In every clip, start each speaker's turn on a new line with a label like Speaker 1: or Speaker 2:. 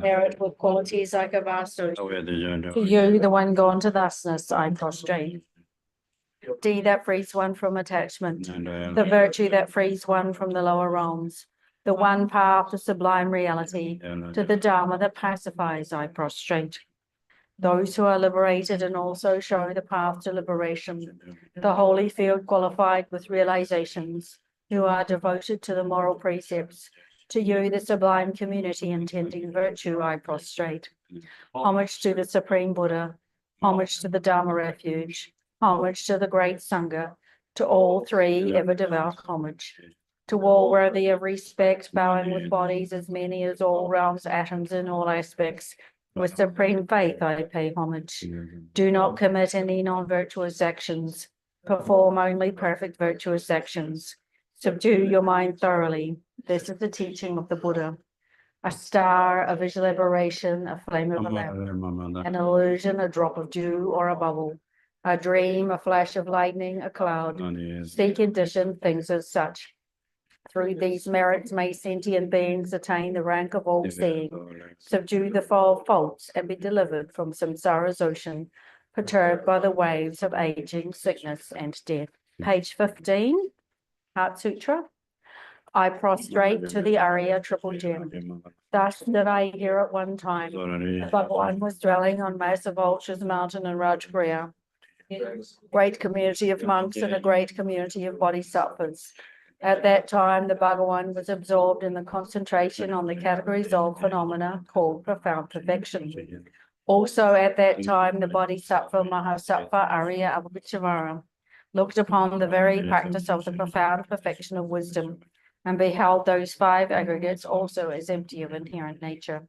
Speaker 1: Merit with qualities like a vasto. To you, the one gone to thusness, I prostrate. D, that frees one from attachment. The virtue that frees one from the lower realms. The one path to sublime reality. To the Dharma that pacifies, I prostrate. Those who are liberated and also show the path to liberation. The holy field qualified with realizations, who are devoted to the moral precepts. To you, the sublime community intending virtue, I prostrate. Homage to the Supreme Buddha. Homage to the Dharma refuge. Homage to the great Sangha. To all three, ever devout homage. To all worthy of respect, bowing with bodies as many as all realms, atoms in all aspects. With supreme faith, I pay homage. Do not commit any non-virtuous actions. Perform only perfect virtuous actions. Subdue your mind thoroughly. This is the teaching of the Buddha. A star, a visual aberration, a flame of a lamp, an illusion, a drop of dew or a bubble, a dream, a flash of lightning, a cloud. See conditioned things as such. Through these merits may sentient beings attain the rank of all-seeing, subdue the foul faults, and be delivered from samsara's ocean, perturbed by the waves of aging, sickness, and death. Page 15, Heart Sutra. I prostrate to the Arya Triple Gem. Thus did I hear at one time, Bhagavan was dwelling on massive Vulture's mountain in Rajagriha. Great community of monks and a great community of bodhisattvas. At that time, the Bhagavan was absorbed in the concentration on the categories of phenomena called profound perfection. Also at that time, the Bodhisattva Mahasattva Arya Avalokiteshvara looked upon the very practice of the profound perfection of wisdom and beheld those five aggregates also as empty of inherent nature.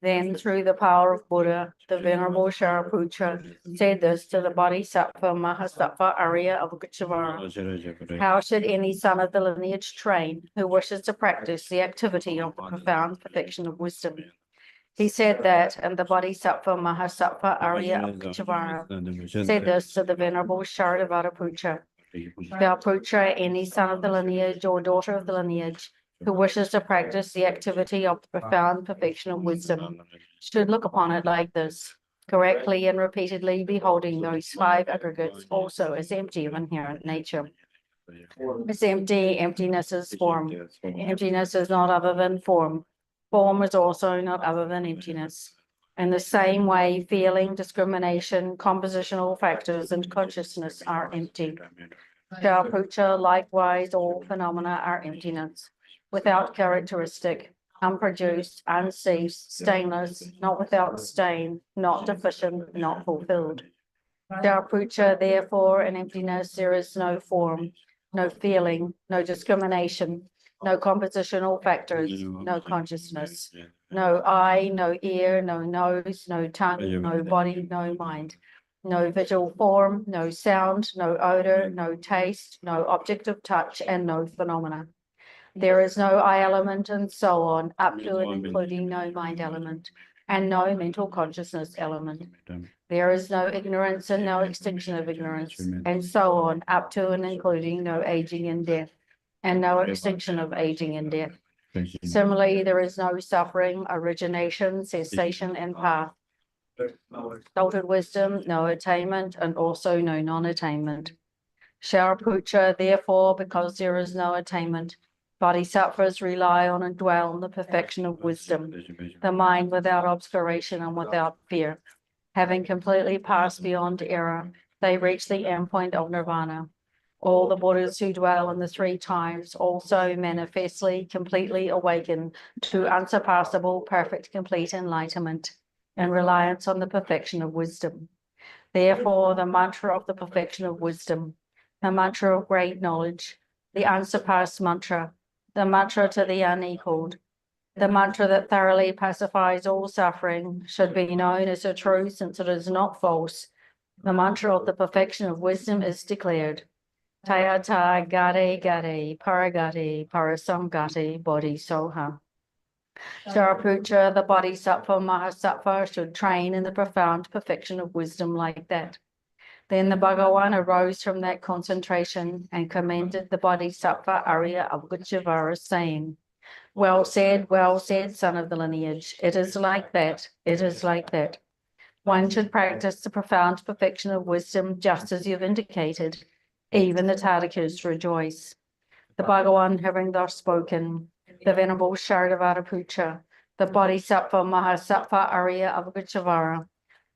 Speaker 1: Then, through the power of Buddha, the Venerable Shariputra said this to the Bodhisattva Mahasattva Arya Avalokiteshvara. How should any son of the lineage train who wishes to practice the activity of the profound perfection of wisdom? He said that, and the Bodhisattva Mahasattva Arya Avalokiteshvara said this to the Venerable Shariputra. Thou Putra, any son of the lineage or daughter of the lineage, who wishes to practice the activity of the profound perfection of wisdom, should look upon it like this, correctly and repeatedly beholding those five aggregates also as empty of inherent nature. As empty, emptiness is form. Emptiness is not other than form. Form is also not other than emptiness. In the same way, feeling, discrimination, compositional factors, and consciousness are empty. Shariputra, likewise, all phenomena are emptiness. Without characteristic, unproduced, unceased, stainless, not without stain, not deficient, not fulfilled. Shariputra, therefore, in emptiness there is no form, no feeling, no discrimination, no compositional factors, no consciousness, no eye, no ear, no nose, no tongue, no body, no mind, no visual form, no sound, no odor, no taste, no object of touch, and no phenomena. There is no I element and so on, up to and including no mind element, and no mental consciousness element. There is no ignorance and no extinction of ignorance, and so on, up to and including no aging and death, and no extinction of aging and death. Similarly, there is no suffering, origination, cessation, and path. Exalted wisdom, no attainment, and also no non-attainment. Shariputra, therefore, because there is no attainment, bodhisattvas rely on and dwell on the perfection of wisdom, the mind without obscuration and without fear. Having completely passed beyond error, they reach the endpoint of nirvana. All the Buddhas who dwell in the three times also manifestly, completely awaken to unsurpassable, perfect, complete enlightenment and reliance on the perfection of wisdom. Therefore, the mantra of the perfection of wisdom, the mantra of great knowledge, the unsurpassed mantra, the mantra to the unequaled, the mantra that thoroughly pacifies all suffering, should be known as a truth since it is not false. The mantra of the perfection of wisdom is declared. Tayata gate gate paragati parasamgati bodhisoha. Shariputra, the Bodhisattva Mahasattva, should train in the profound perfection of wisdom like that. Then the Bhagavan arose from that concentration and commended the Bodhisattva Arya Avalokiteshvara, saying, Well said, son of the lineage. It is like that. It is like that. One should practice the profound perfection of wisdom, just as you've indicated. Even the Tadikas rejoice. The Bhagawan, having thus spoken, the Venerable Sharadavadaputra, the Bodhisattva Mahasattva Arya Avagachavara,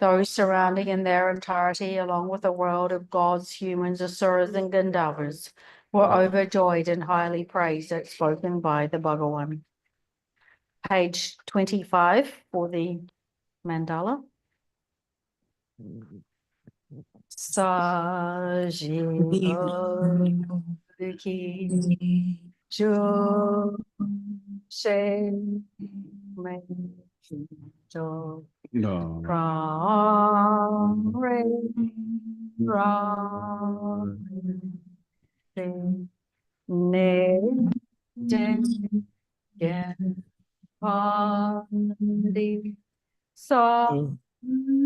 Speaker 1: those surrounding in their entirety, along with a world of gods, humans, asuras, and Gandharvas, were overjoyed and highly praised as spoken by the Bhagawan. Page 25 for the mandala. Sajiva Ki Jo She Me Jo Ram Re Ram Ne Den Gen Pandi Sa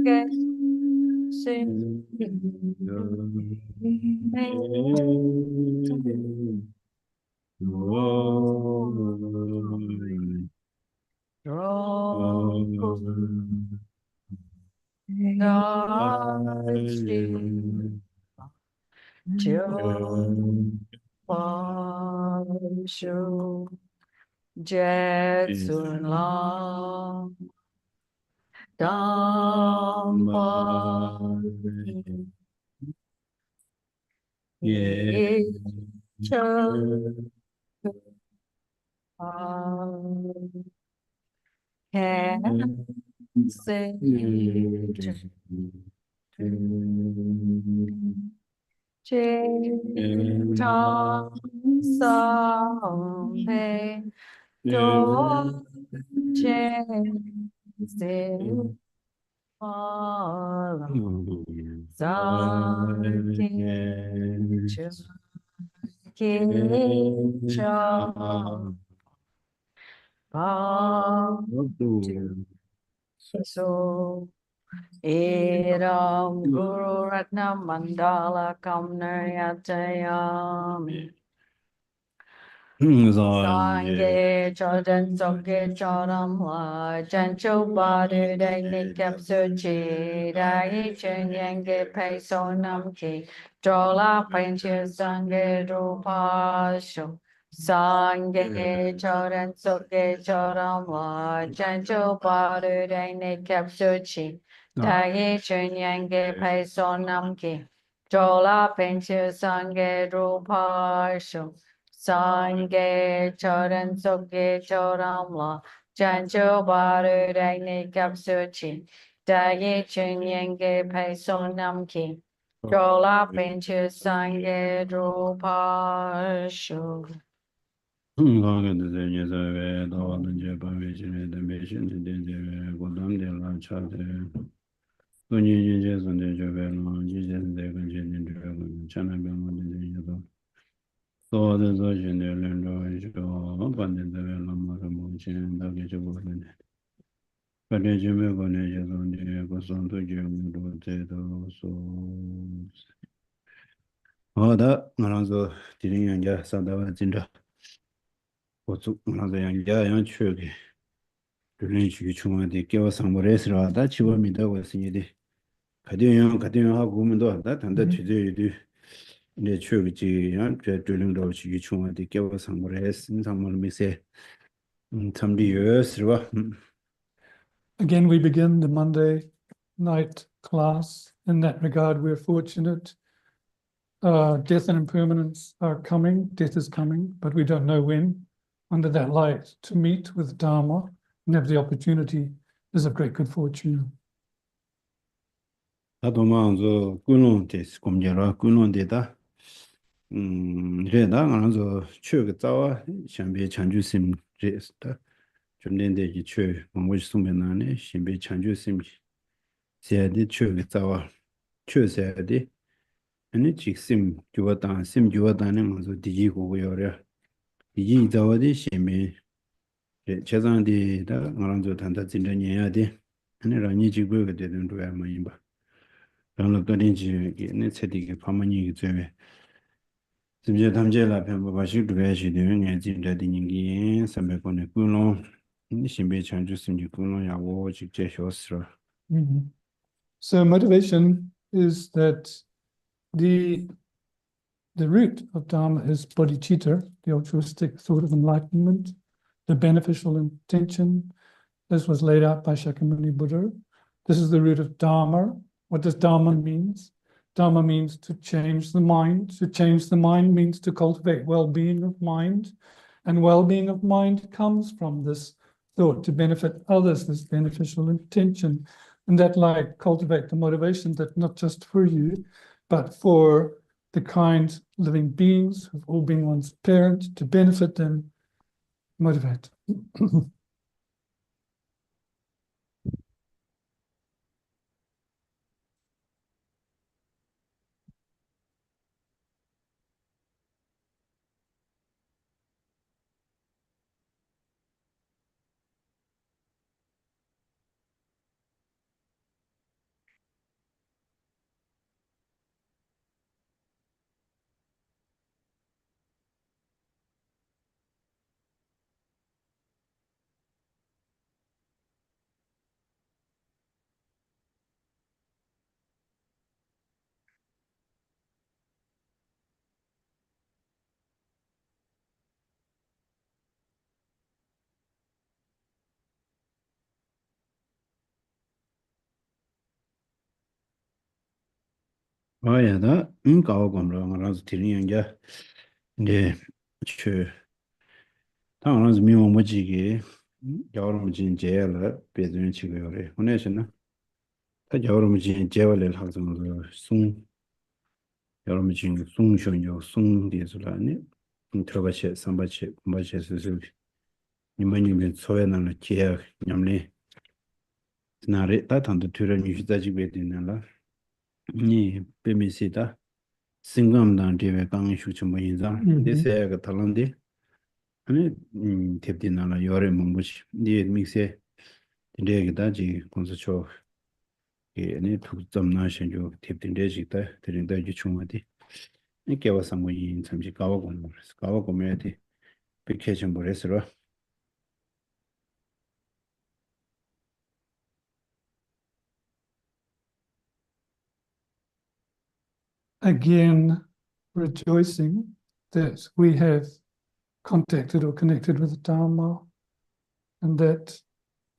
Speaker 1: Ge Se Jetsun Lam Dhamma Ye Cha Can Say Chita Sampe Do Chen Se So Eram Guru Ratna Mandala Kamnayatayami Sange Chodan Soke Chodam La Jancho Badu Dagni Kapsu Chi Dai Chen Yange Peso Namki Jola Panchu Sange Rupasho Sange Chodan Soke Chodam La Jancho Badu Dagni Kapsu Chi Dai Chen Yange Peso Namki Jola Panchu Sange Rupasho Sange Chodan Soke Chodam La Jancho Baru Dagni Kapsuchi Dagi Chun Yenge Peso Namki Jola Pinchu Sange Drupashu.
Speaker 2: So the version they learned abandon the Lamaramo the Gajabolan. But the Jimmy on the Gosonto Jim so. Oh, that Maranzo didn't and just Sadawa Zinda. What's another young giant chuggy? To lynch you chuma the give us some restaurant that you want me that was in the Cadian have woman do that and that you do. The church, drilling those you chuma the give us some rest and someone may say. Some years,
Speaker 3: Again, we begin the Monday night class. In that regard, we're fortunate. Death and impermanence are coming. Death is coming, but we don't know when. Under that light, to meet with Dharma and have the opportunity is of great good fortune.
Speaker 2: Adomanzo Gunontes, Comjera, Gunondeta. Reda, Anzo, Chugatawa, Shambi Chanjusim, Jesta. Jumdende Chu, on which Sumenane, Shimbi Chanjusim. Said Chugatawa, Chu said, and it sim Juatan, Manzo Digi, who we are. Digi Zawadi, Shimbi. Chazan de Aranzo Tanta Zindania de, and Raniji Gurga didn't do Amaimba. Don't look at it, Netseti, Pamani, simje tamje la phen ba shi du ge shi de nge jin de din yin sa me ko ne ku lo ni simbe chanju simji ku lo ya wo chi che sho sra.
Speaker 3: Mhm. So motivation is that the the root of Dharma is bodhicitta, the altruistic thought of enlightenment, the beneficial intention. This was laid out by Shakyamuni Buddha. This is the root of Dharma. What does Dharma means? Dharma means to change the mind. To change the mind means to cultivate well-being of mind. And well-being of mind comes from this thought to benefit others, this beneficial intention. And that like cultivate the motivation that not just for you, but for the kind living beings of all being one's parent, to benefit them, motivate.
Speaker 2: Ba ya da ka wa gom ra nga zu tin yang ja de che ta nga zu mi mo mo ji ge ya ro jin je la be zhen chi ge re ho ne shen na ta ya ro jin je wa le ha zu sung ya ro jin sung shon yo sung de zu la ne tra ba che sam ba che ba che su su ni ma ni men so ya na la che nyam le na re ta tan de tu ra ni da ji be din na la ni pe mi si da singam dan de we kang shu chum yin zang de se ga talan de ane tep di na la yore mongbo chi di mi se de ge da ji kon su cho ge ne tu zam na shen jo tep din de ji da de rin da ji chung ma di ne ke wa sang yin cham ji ka wa gong me di pe ke chen bo res ro.
Speaker 3: Again, rejoicing that we have contacted or connected with the Dharma and that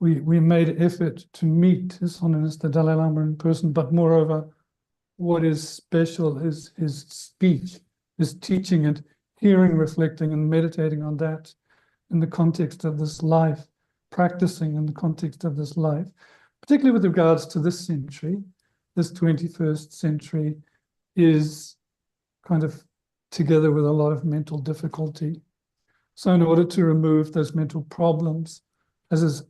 Speaker 3: we made an effort to meet His Holiness the Dalai Lama in person, but moreover, what is special is his speech, his teaching and hearing, reflecting and meditating on that in the context of this life, practicing in the context of this life, particularly with regards to this century, this 21st century is kind of together with a lot of mental difficulty. So in order to remove those mental problems, as is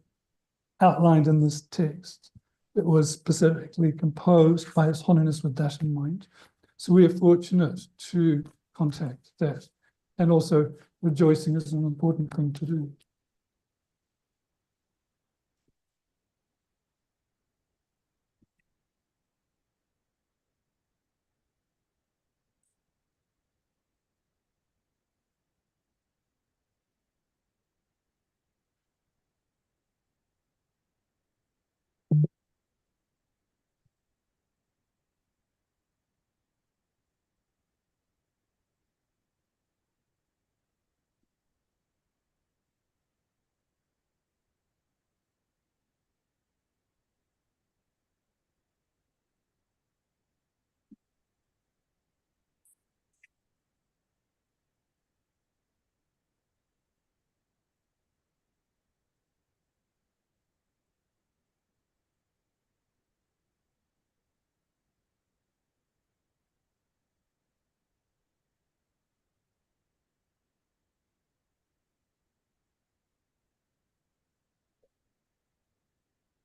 Speaker 3: outlined in this text, it was specifically composed by His Holiness with that in mind. So we are fortunate to contact that. And also rejoicing is an important thing to do.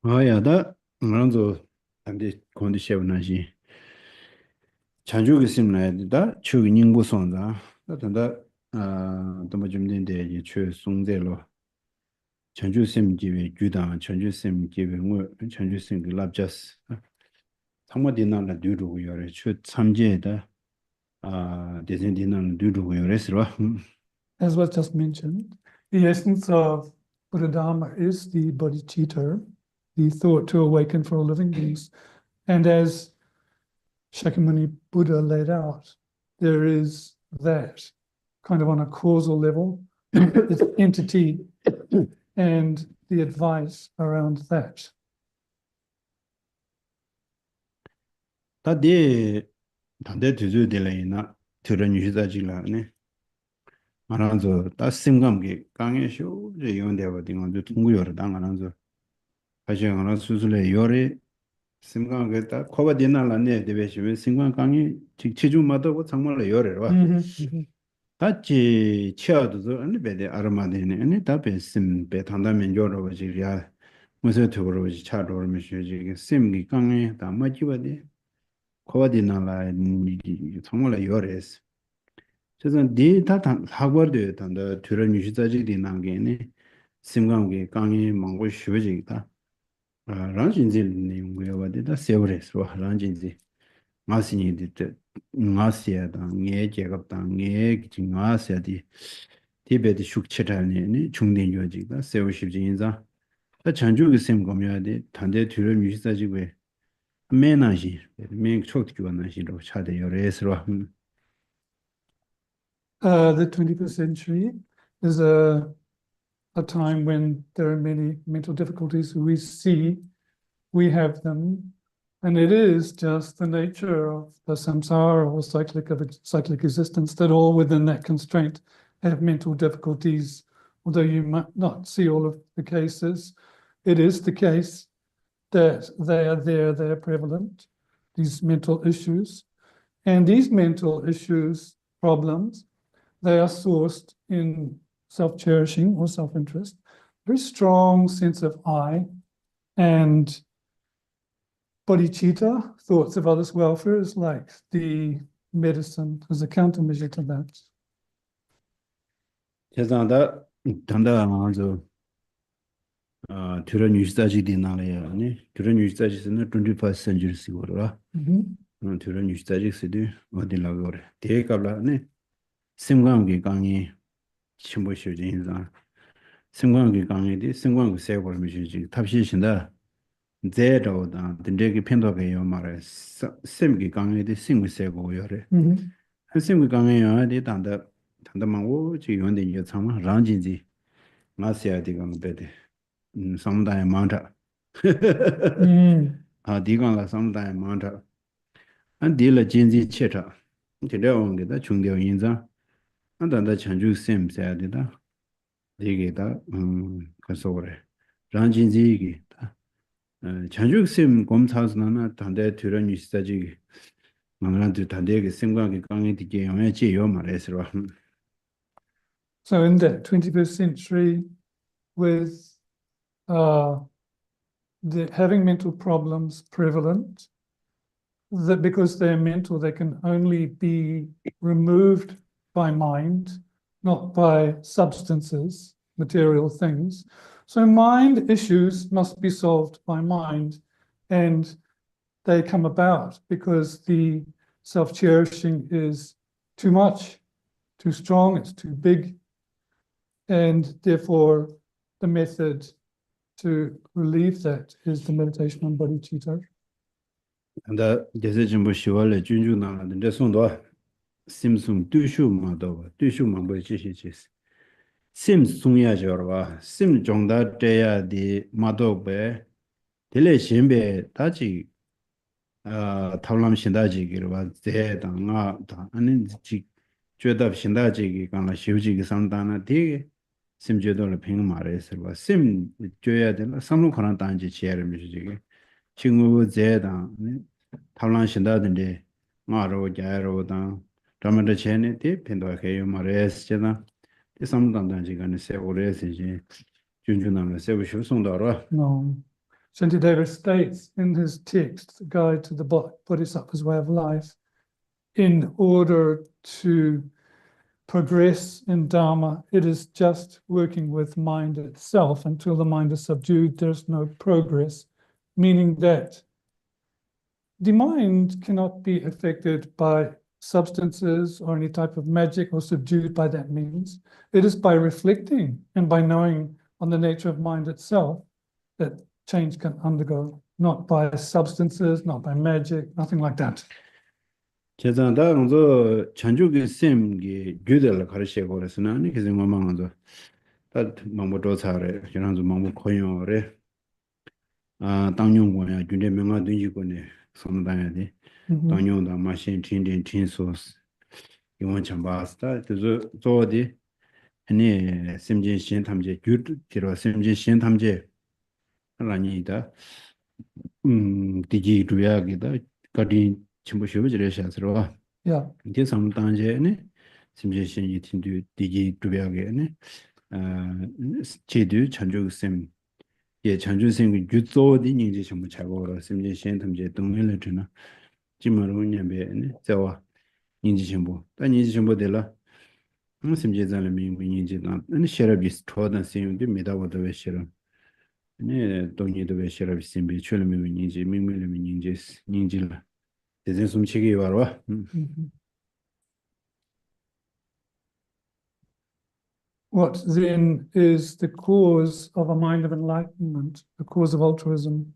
Speaker 2: Ma ya da nga zu tam de kon de she na ji chan ju ge sim na da chu ge ning bu song da da da da ma jum den de ye chu sung de lo chan ju sim ji we ju da chan ju sim ji we ngo chan ju sim ge lab jas 상모 디나나 뉴루 요래 추 참제다 대신디는 두두고 요래스로.
Speaker 3: As was just mentioned, the essence of Buddha Dharma is the bodhicitta, the thought to awaken for all living beings. And as Shakyamuni Buddha laid out, there is that kind of on a causal level, its entity and the advice around that.
Speaker 2: 다디 단대 두두들이나 들은 유시다지라네. 말한서 따심감게 강해쇼 제 연대가 된건 통구요를 당하는서 사실 하나 수술에 요리 심감게 딱 코바디나라네 대비시면 심감 강이 직치주마다 정말로 요래와 다치 치아도서 아니 베데 아르마데네 아니 답에 심베 단다면 요러버지야 무슨 투로지 차로르면 쉬지 심기 강에 다 맞지거든 코바디나라 정말로 요래스 그래서 네다 학벌도 단다 들은 유시자지디 난게네 심감게 강에 망고 쉬어지다 란진지 연구해봐도 세월에서 란진지 마시니디 마시야다 네 제갑다 네 마시야디 티베드 슈크체라니 중된 요지가 세월십지 인자 다 전주의 셈검야데 단대 들은 유시자지고에 매나시 맹 촉기원나시로 차대 요래스로
Speaker 3: The 21st century is a time when there are many mental difficulties. We have them, and it is just the nature of the samsara or cyclic existence that all within that constraint have mental difficulties. Although you might not see all of the cases, it is the case that they are prevalent, these mental issues. And these mental issues, problems, they are sourced in self-cherishing or self-interest, very strong sense of I, and bodhicitta, thoughts of others' welfare, is like the medicine, as a countermeasure to that.
Speaker 2: 세상다 단다 먼저 들은 유시자지디 나래야 아니 들은 유시자지는 21st century 시고라 들은 유시자지스디 어디라고 그래 대갑라네 심광기 강이 침보시지 인자 심광기 강이디 심광기 세고를 미시지 탑시신다 제로다 된데기 편도게요 말에 심기 강이디 심기 세고요래 심기 강이요 어디 단다만고 지 연대 이제 참 랑진지 마시아디가 베데 samudaya mantra 디간라 samudaya mantra 안 딜라 진지 체타 제대로게 중대어 인자 안단다 chanju 셈 세야되다 되게다 그래서 그래 란진지기 chanju 셈 검사스나나 단대 들은 있어지 만란도 단대게 생각이 강에 되게 영향이 요 말해서
Speaker 3: So in the 21st century, with having mental problems prevalent, that because they're mental, they can only be removed by mind, not by substances, material things. So mind issues must be solved by mind, and they come about because the self-cherishing is too much, too strong, it's too big, and therefore the method to relieve that is the meditation on bodhicitta.
Speaker 2: And 제세 좀 보시월에 준주나는데 저 손도 심숨 두슈 마도 두슈 마보 지시지 심 숭야저와 심 정다 돼야디 마도베 딜레 신베 다지 탑람 신다지기로 제당아 아니 지 죄답 신다지기 간라 시우지기 상단나 되게 심제도를 빙 말해서 심 줘야 되나 삼루 권한 단지 지혜를 미시지 친구 제당 탑란 신다든데 마로 자로다 담을 전에 대 펜도케요 말했잖아 이 삼단단지간에 세월에서지 준준하면 세우시고 송도로
Speaker 3: No. Shantideva states in his text, The Guide to the Bodhisattva's Way of Life, in order to progress in Dharma, it is just working with mind itself. Until the mind is subdued, there's no progress, meaning that the mind cannot be affected by substances or any type of magic or subdued by that means. It is by reflecting and by knowing on the nature of mind itself that change can undergo, not by substances, not by magic, nothing like that.
Speaker 2: 제자다 먼저 chanjuge semge gyudel 가르쳐 버렸으나 아니 그래서 먼저 다 망보도 차래 지난주 망보 코요래 아 당용고야 준대 명화 등지고네 손다야지 당용다 마신 틴딘 틴소스 이원 참바스타 그래서 저어디 아니 심진 신 탐제 규드 뒤로 심진 신 탐제 하나니다 디지 두야기다 가디 전부 쉬어지려 샤스로
Speaker 3: Yeah.
Speaker 2: 이제 상당제네 심진 신이 틴두 디지 두야게네 제도 chanjusim 예 chanjusim 규조디 닝지 전부 작업을 심진 신 탐제 동일을 주나 지마로 냠베네 저와 닝지 전부 단 닝지 전부 될라 심진 잘미 닝지나 아니 셔럽이스 토던 심디 메다워도 베셔 네 동이도 베셔럽 심비 출미 닝지 미미미 닝지 닝질라 대전 숨치기 와라
Speaker 3: What then is the cause of a mind of enlightenment, the cause of altruism?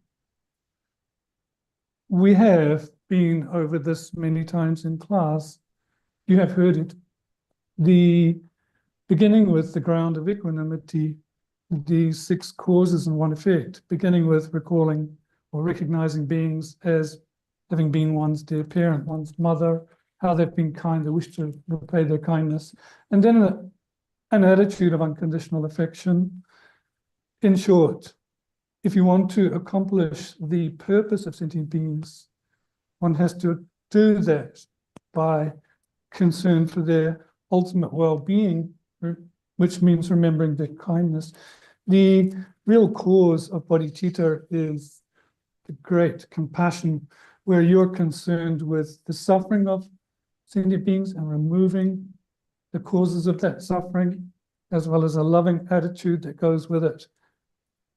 Speaker 3: We have been over this many times in class. You have heard it. The beginning with the ground of equanimity, the 6 causes and 1 effect, beginning with recalling or recognizing beings as having been one's dear parent, one's mother, how they've been kind, they wish to repay their kindness, and then an attitude of unconditional affection. In short, if you want to accomplish the purpose of sentient beings, one has to do that by concern for their ultimate well-being, which means remembering their kindness. The real cause of bodhicitta is the great compassion, where you're concerned with the suffering of sentient beings and removing the causes of that suffering, as well as a loving attitude that goes with it.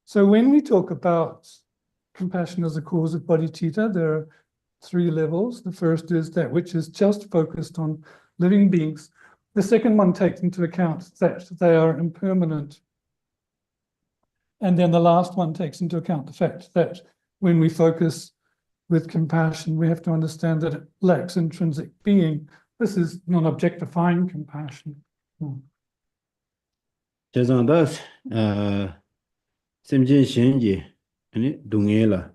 Speaker 3: So when we talk about compassion as a cause of bodhicitta, there are 3 levels. The first is that which is just focused on living beings. The second one takes into account that they are impermanent. And then the last one takes into account the fact that when we focus with compassion, we have to understand that it lacks intrinsic being. This is non-objectifying compassion.
Speaker 2: 제자다 심진 신지 아니 동해라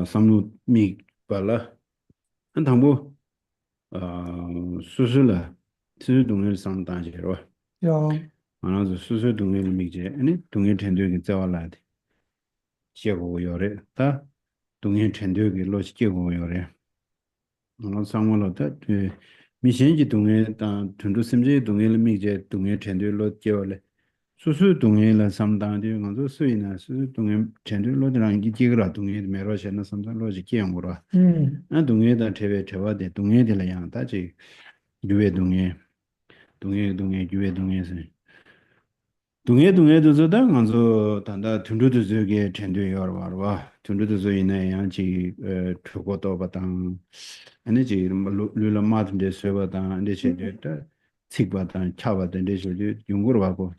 Speaker 2: 삼루 미발라 한 당부 수술라 수술 동해를 상당지로
Speaker 3: Yeah.
Speaker 2: 만아서 수술 동해를 미제 아니 동해 텐도에 자와라데 지고 요래 다 동해 텐도에 로시고 요래 너 상월로다 미신지 동해 다 튼도 심지 동해를 미제 동해 텐도에 로지올래 수수 동해라 삼당데 가서 수이나 수수 동해 텐도에 로드랑 기지그라 동해 메로셔나 삼당 로지 기영으로 아 동해다 대와데 동해들라 양다지 유에 동해 유에 동해서 동해도 저다 가서 단다 튼도도 저게 텐도에 와와 튼도도 저이네 양지 투고도 바당 에너지 룰라 마든데 세바다 안데체데 틱바다 차바다 데저리 용거로 하고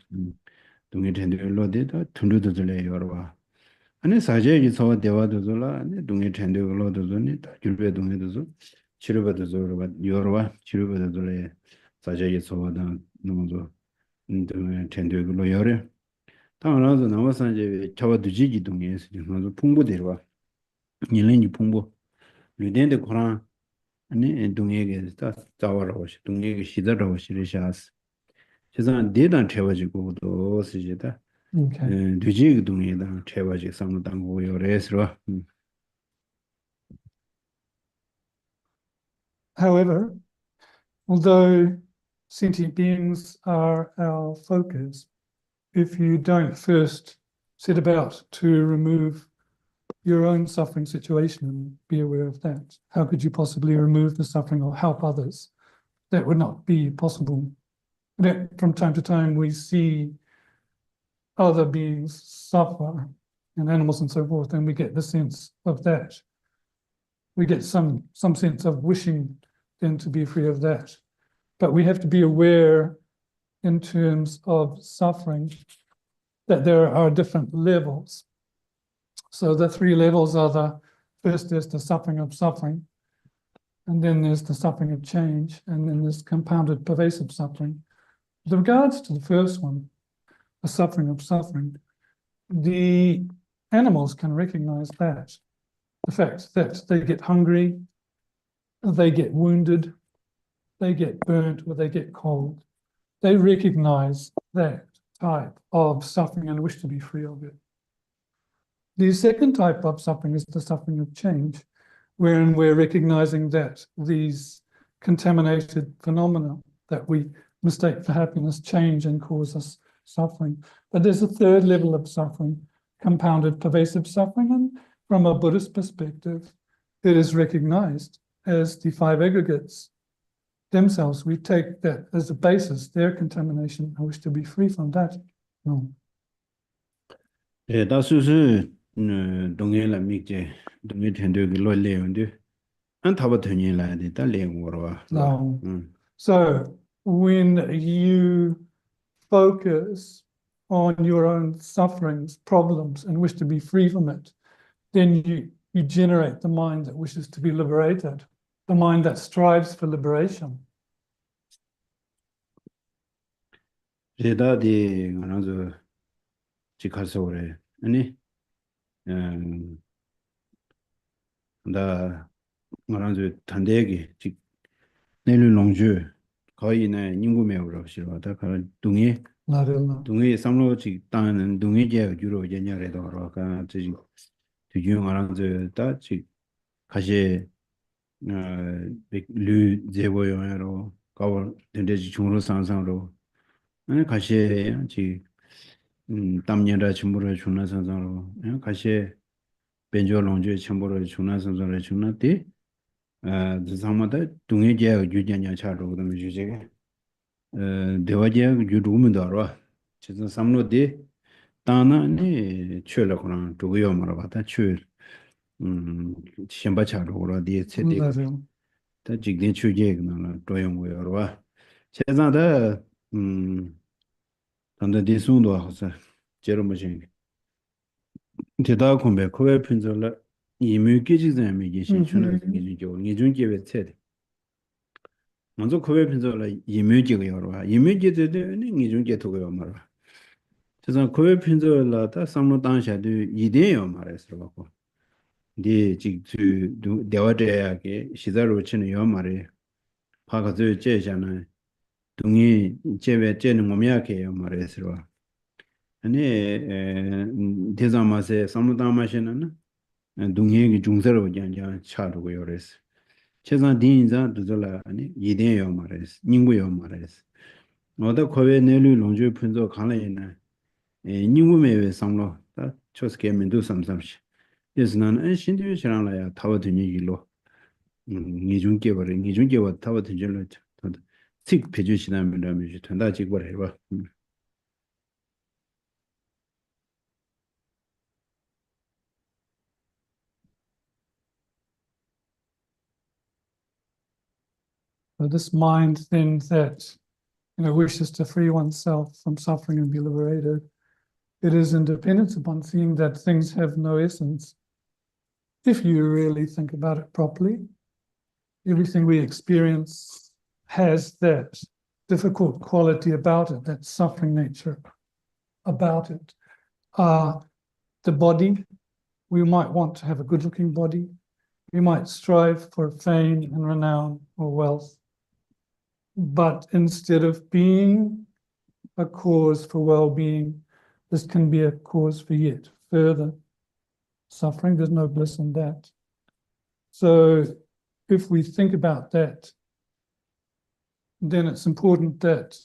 Speaker 2: 동해 텐도에 로데다 튼도도 저래 여러와 아니 사제기 저 대화도 저라 아니 동해 텐도에 로도 저니 줄베 동해도 저 치료받도 저러와 여러와 치료받도 저래 사제기 저다 너무 동해 텐도에 로 여래 당연하죠 나와산제 차와 두지기 동해에서 좀 풍부되와 일년이 풍부 류덴데 코란 아니 동해게 다 자와라고 동해게 시다라고 시리샤스 제가 대단 태워지고도 쓰지다
Speaker 3: Okay.
Speaker 2: 두지기 동해다 태워지 상당고 요래서
Speaker 3: However, although sentient beings are our focus, if you don't first set about to remove your own suffering situation and be aware of that, how could you possibly remove the suffering or help others? That would not be possible. That from time to time we see other beings suffer, and animals and so forth, and we get the sense of that. We get some sense of wishing then to be free of that. But we have to be aware in terms of suffering that there are different levels. So the three levels are first there's the suffering of suffering, and then there's the suffering of change, and then there's compounded pervasive suffering. With regards to the first one, the suffering of suffering, the animals can recognize that. The fact that they get hungry, they get wounded, they get burnt, or they get cold. They recognize that type of suffering and wish to be free of it. The second type of suffering is the suffering of change, wherein we're recognizing that these contaminated phenomena that we mistake for happiness change and cause us suffering. But there's a third level of suffering, compounded pervasive suffering, and from a Buddhist perspective, it is recognized as the five aggregates themselves. We take that as a basis, their contamination. I wish to be free from that. No.
Speaker 2: 大叔是东岩来密接，东岩团队给落练的，俺他把团员来的，但练过了吧？
Speaker 3: No. So when you focus on your own sufferings, problems, and wish to be free from it, then you generate the mind that wishes to be liberated, the mind that strives for liberation.
Speaker 2: 这大的我那就去看手嘞，你那我那就团队给去内陆农居，可以呢，英国没有了是吧？他可能东岩。
Speaker 3: 나를나.
Speaker 2: 동해 삼로 지 땅은 동해 지역 주로 연결해도 그러니까 저 유용한 저다지 가시 류 제보용으로 가고 된대지 중으로 상상으로 아니 가시 지 담년다 전부를 주나 상상으로 가시 벤조롱주 전부를 주나 상상으로 주나데 저 상마다 동해 지역 유전자 차로 그러면 주제가 대화지역 유루면 알아. 지금 삼로디 따나니 출라고랑 두고요 말아봤다 출 심바차로 그러디 세대
Speaker 3: 나를.
Speaker 2: 다 직된 추제구나 도용고요 봐. 세상다 단다 디송도 하서 제로 머신 대다 공배 코에 핀절라 이미 깨지잖아요. 이게 신춘의 얘기죠. 이중계의 세대 먼저 코에 핀절라 이미지가 여러 이미지들은 이중계 두고요 말아. 그래서 코에 핀절라다 삼로 당샤도 이대요 말했어 갖고 네 지금 대화대하게 시자로 치는 요 말에 파가서 제잖아요. 동이 제외 제는 몸이야게요 말했어. 아니 대자마세 삼로 당마시는 동의의 중세로 그냥 차르고요 그랬어. 최선 디인자 두절라 아니 이대요 말했어. 인구요 말했어. 어디 코에 내류 농주 분조 강래이나 인구매의 상로 다 초스게 면도 삼삼시. 그래서 나는 신도에 지나라야 타워드니 일로 이중계버리 이중계와 타워드니로 틱 배주시나면 이제 된다 지고를 해 봐.
Speaker 3: So this mind then that wishes to free oneself from suffering and be liberated, it is independent upon seeing that things have no essence. If you really think about it properly, everything we experience has that difficult quality about it, that suffering nature about it. The body, we might want to have a good-looking body. We might strive for fame and renown or wealth. But instead of being a cause for well-being, this can be a cause for yet further suffering. There's no bliss in that. So if we think about that, then it's important that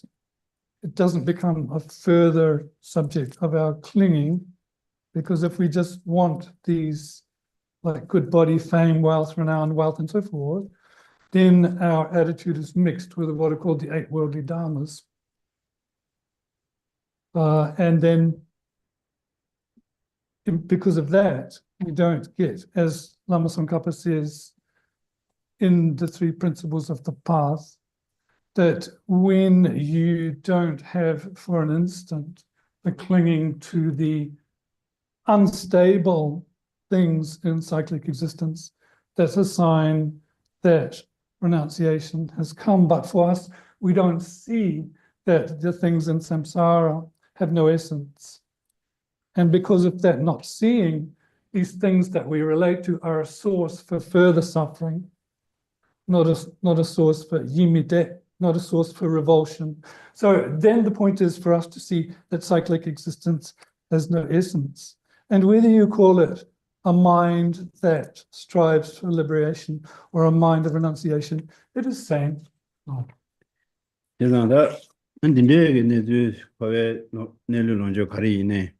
Speaker 3: it doesn't become a further subject of our clinging, because if we just want these like good body, fame, wealth, renown, wealth, and so forth, then our attitude is mixed with what are called the 8 worldly dharmas. And then because of that, we don't get, as Lama Tsongkhapa says, in the three principles of the path that when you don't have for an instant the clinging to the unstable things in cyclic existence, that's a sign that renunciation has come. But for us, we don't see that the things in samsara have no essence. And because of that not seeing, these things that we relate to are a source for further suffering, not a source for yimide, not a source for revulsion. So then the point is for us to see that cyclic existence has no essence. And whether you call it a mind that strives for liberation or a mind of renunciation, it is same.
Speaker 2: 대단하다. 근데 내주 거에 내려놓은 가리네.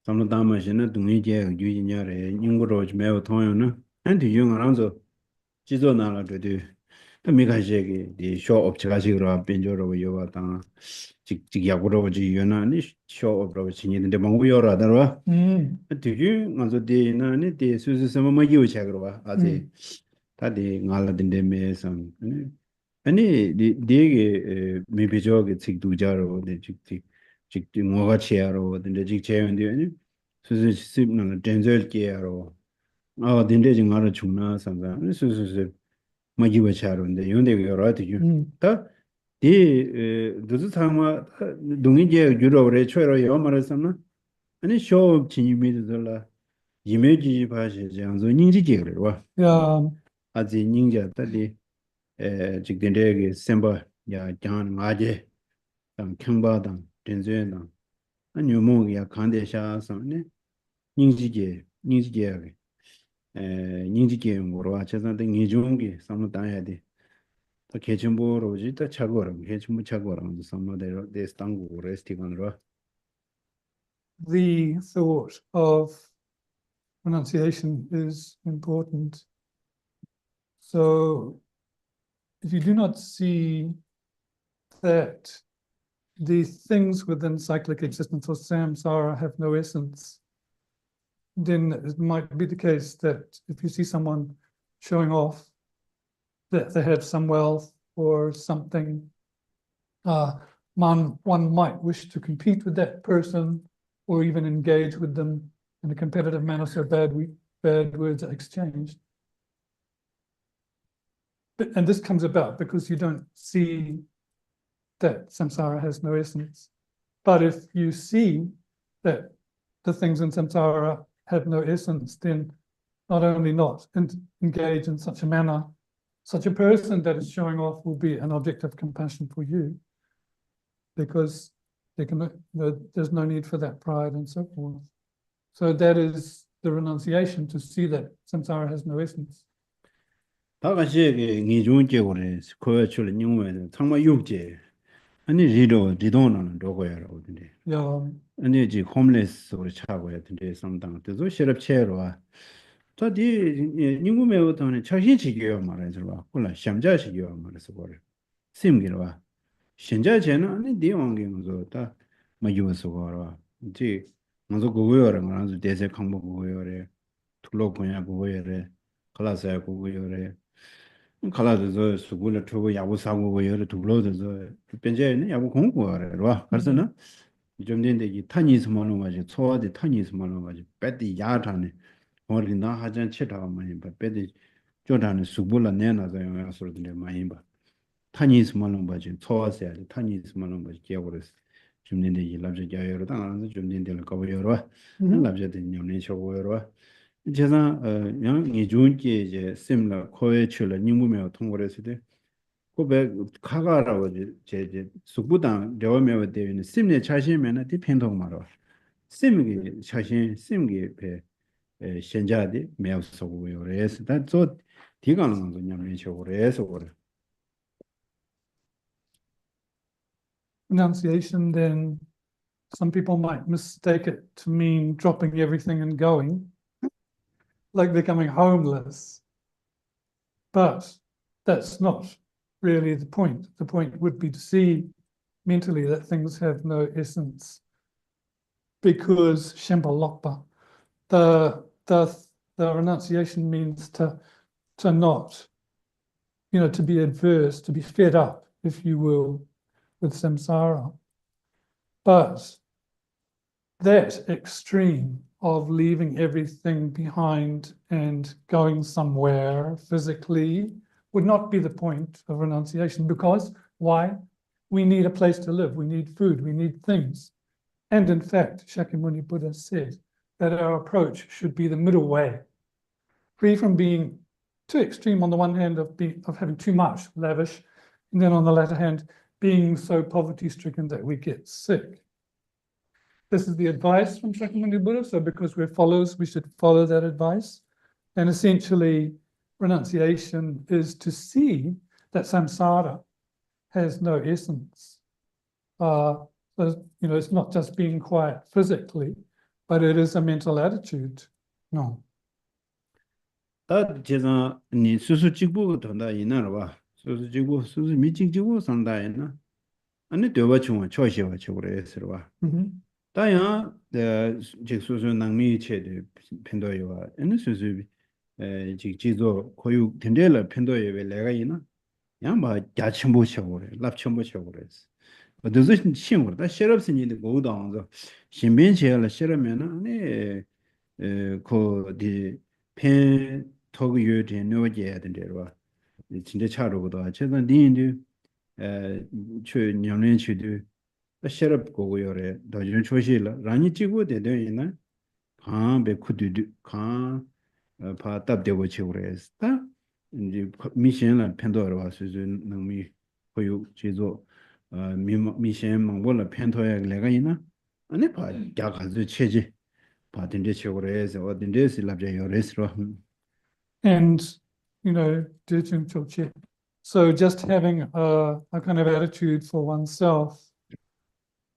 Speaker 2: 삼로 담아시는 동의제 유인야래 인구로 좀 매우 통요는 한테 용하면서 지도나라도 미가시게 이 쇼업체가식으로 변조로 요하다 직직약으로 지연하니 쇼업으로 진행인데 방구요라 달아 되게 먼저 대나니 대 수수스마 마기오차그로 봐 아직 다들 말라든데 매서 아니 되게 미비저게 직두자로 직직 뭐가 치야로 근데 직제연데 아니 수수스는 덴젤게야로 근데 지금 알아 죽나 상가 수수스 마기와차로인데 연대가 여러 가지죠. 다 도저 상마 동의제 유로래 최로 요마르서나 아니 쇼 진입이들라 이미지 봐시 장소 닝지제를 와.
Speaker 3: 야,
Speaker 2: 아직 닝자 딸이 직된데게 셈바 야 장 마제 당 켐바당 된제나 아니 뭐야 간대샤서네 닝지제 닝지게 뭐로 제산데 니종게 삼노다야 돼. 더 개침보로지 더 차고랑 개침부 차고랑 삼노대로 데스당고 레스티건으로
Speaker 3: the thought of renunciation is important. So if you do not see that the things within cyclic existence or samsara have no essence, then it might be the case that if you see someone showing off that they have some wealth or something, one might wish to compete with that person or even engage with them in a competitive manner, so bad words are exchanged. And this comes about because you don't see that samsara has no essence. But if you see that the things in samsara have no essence, then not only not engage in such a manner, such a person that is showing off will be an object of compassion for you, because there's no need for that pride and so forth. So that is the renunciation, to see that samsara has no essence.
Speaker 2: 다가시게 니종제고래 코야출 닝외 정말 육제 아니 리도는 로고야라고 근데
Speaker 3: Yeah.
Speaker 2: 아니 지 홈레스로 차고야 근데 상당 그래서 실업체로 저디 닝구매부터는 처신치기요 말해서 봐 콜라 샴자시기요 말해서 버려 심기로 봐 현자제는 아니 내왕경도 다 마유서 거라 이제 먼저 그거요라 먼저 대세 강복 그거요래 둘로 그냥 그거요래 클라스야 그거요래 칼라도 수고를 두고 야구 사고 그거요래 둘로도 변제는 야구 공부하래 봐 그래서는 좀 된데 이 타니스만은 가지고 초와데 타니스만은 가지고 배디 야타네 어린나 하전 치다가 많이 봐 배디 조다는 수고를 내놔서 야서들 많이 봐 타니스만은 가지고 초와서야 타니스만은 가지고 기억으로서 좀 된데 이 랍자야로 당하는 좀 된데를 거버요 랍자데 녀네 쇼고요 제가 이 좋은게 이제 심라 코에 출라 님무며 통보를 했을 때 고백 카가라고 제 수부당 대화매와 되는 심내 자신면은 디펜동 말어 심기 자신 심기 배 현자디 매우서고요 그래서 다저 디가는 거 냐면 저거를 해서 그래
Speaker 3: Renunciation, then some people might mistake it to mean dropping everything and going, like becoming homeless. But that's not really the point. The point would be to see mentally that things have no essence, because Shempa Lokpa, the renunciation means to not to be adverse, to be fed up, if you will, with samsara. But that extreme of leaving everything behind and going somewhere physically would not be the point of renunciation. Because why? We need a place to live, we need food, we need things. And in fact, Shakyamuni Buddha said that our approach should be the middle way, free from being too extreme on the one hand of having too much, lavish, and then on the latter hand, being so poverty-stricken that we get sick. This is the advice from Shakyamuni Buddha, so because we're followers, we should follow that advice. And essentially, renunciation is to see that samsara has no essence. So, it's not just being quiet physically, but it is a mental attitude. No.
Speaker 2: 다 제가 니 수수 직부 돈다 이나라 수수 직부 수수 미직 직부 상다이나 아니 되어 중은 초시와 초그래서와 다야 제 수수 낭미 체대 펜도요와 아니 수수 지도 고유 된데라 펜도에 내가 이나 양마 야침부 쳐고래 납침부 쳐고래서 어디서 신고다 셔럽스니데 고다운서 신변체라 셔러면은 아니 그디 펜 토그 유대 노제야 된대로와 진짜 차로보다 최근 니인데 최 년년 치도 셔럽 고고요래 더준 초시라 라니 찍고 되되이나 가베 쿠드드 가 파답되고 치고래스다 이제 미션을 펜도로 와서 능미 고유 제조 미션 망볼라 펜토에 내가 있나 아니 봐 야가서 체지 받은데 치고래서 어딘데 슬랍제 요레스로
Speaker 3: And, Dujun Choche. So just having a kind of attitude for oneself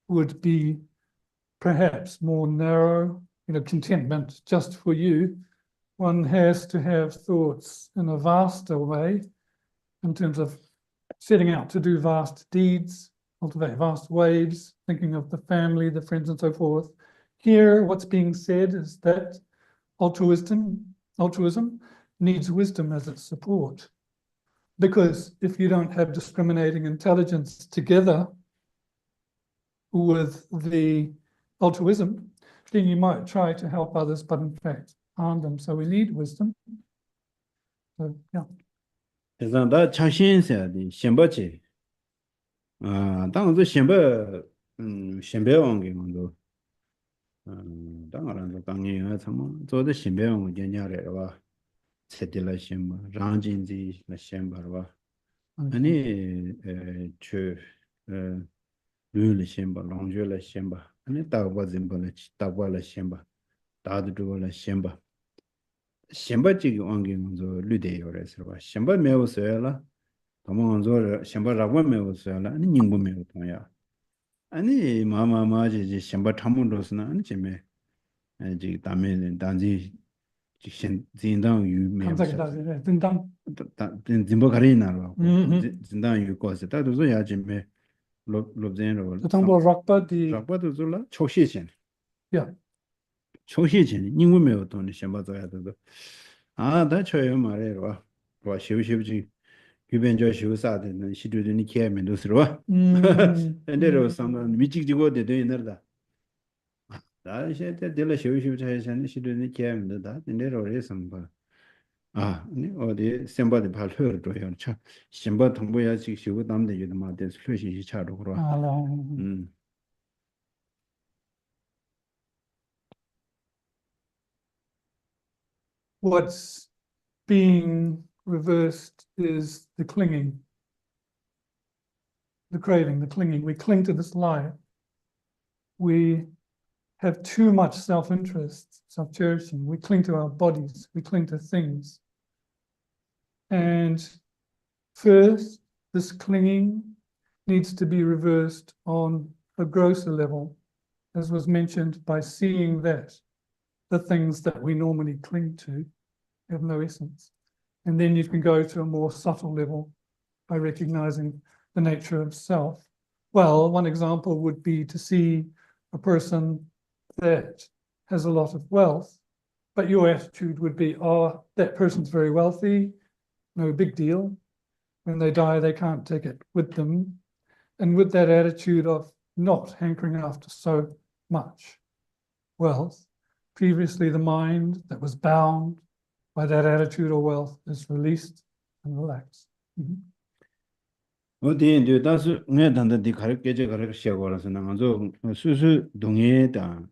Speaker 3: would be perhaps more narrow, contentment just for you. One has to have thoughts in a vaster way in terms of setting out to do vast deeds, cultivate vast waves, thinking of the family, the friends, and so forth. Here, what's being said is that altruism needs wisdom as its support. Because if you don't have discriminating intelligence together with the altruism, then you might try to help others, but in fact harm them. So we need wisdom. So, yeah.
Speaker 2: 그래서 나 자신세야디 셴바지 당도 셴바 셴배왕게도 당하란도 당이야 참 저도 셴배왕 견야래와 세딜라 셴바 랑진지 나 셴바와 아니 저 룰 셴바 랑줄라 셴바 아니 따와 짐벌 따와라 셴바 다드도라 셴바 셴바지기 왕경도 류대요래서 봐 셴바 매우서야라 도망은저 셴바 라고 매우서야라 아니 닝부 매우 동야 아니 마마마지 셴바 탐문로스나 아니 제메 지 다메는 단지 진당 유매
Speaker 3: 진당
Speaker 2: 진보 가리나로 진당 유고서 다도서 야지메 롭젠로
Speaker 3: 당보
Speaker 2: 락바도 줄라 초시신
Speaker 3: 야
Speaker 2: 초시진 닝무메 돈이 셴바자야도 다 쳐요 말해요 와 쉬우쉬우지 유변저 쉬우사되는 시도되는 기회면도 쓰러와 엔데로 상관 미직지고 되도 있는다 다 이제 될라 쉬우쉬우지 해서는 시도되는 기회면도 다 엔데로 해서 아니 어디 셈바데 발효를 차 셈바 통보야 지시고 남대 유도 마데 슬로시 차로 그러
Speaker 3: What's being reversed is the clinging, the craving, the clinging. We cling to this life. We have too much self-interest, self-cherishing. We cling to our bodies. We cling to things. And first, this clinging needs to be reversed on a grosser level, as was mentioned, by seeing that the things that we normally cling to have no essence. And then you can go to a more subtle level by recognizing the nature of self. Well, one example would be to see a person that has a lot of wealth, but your attitude would be, oh, that person's very wealthy, no big deal. when they die, they can't take it with them. And with that attitude of not hankering after so much wealth, previously the mind that was bound by that attitude or wealth is released and relaxed.
Speaker 2: 어디 이제 다수 내 단단히 가르쳐져 가르쳐셔고라서 나가서 수수 동해다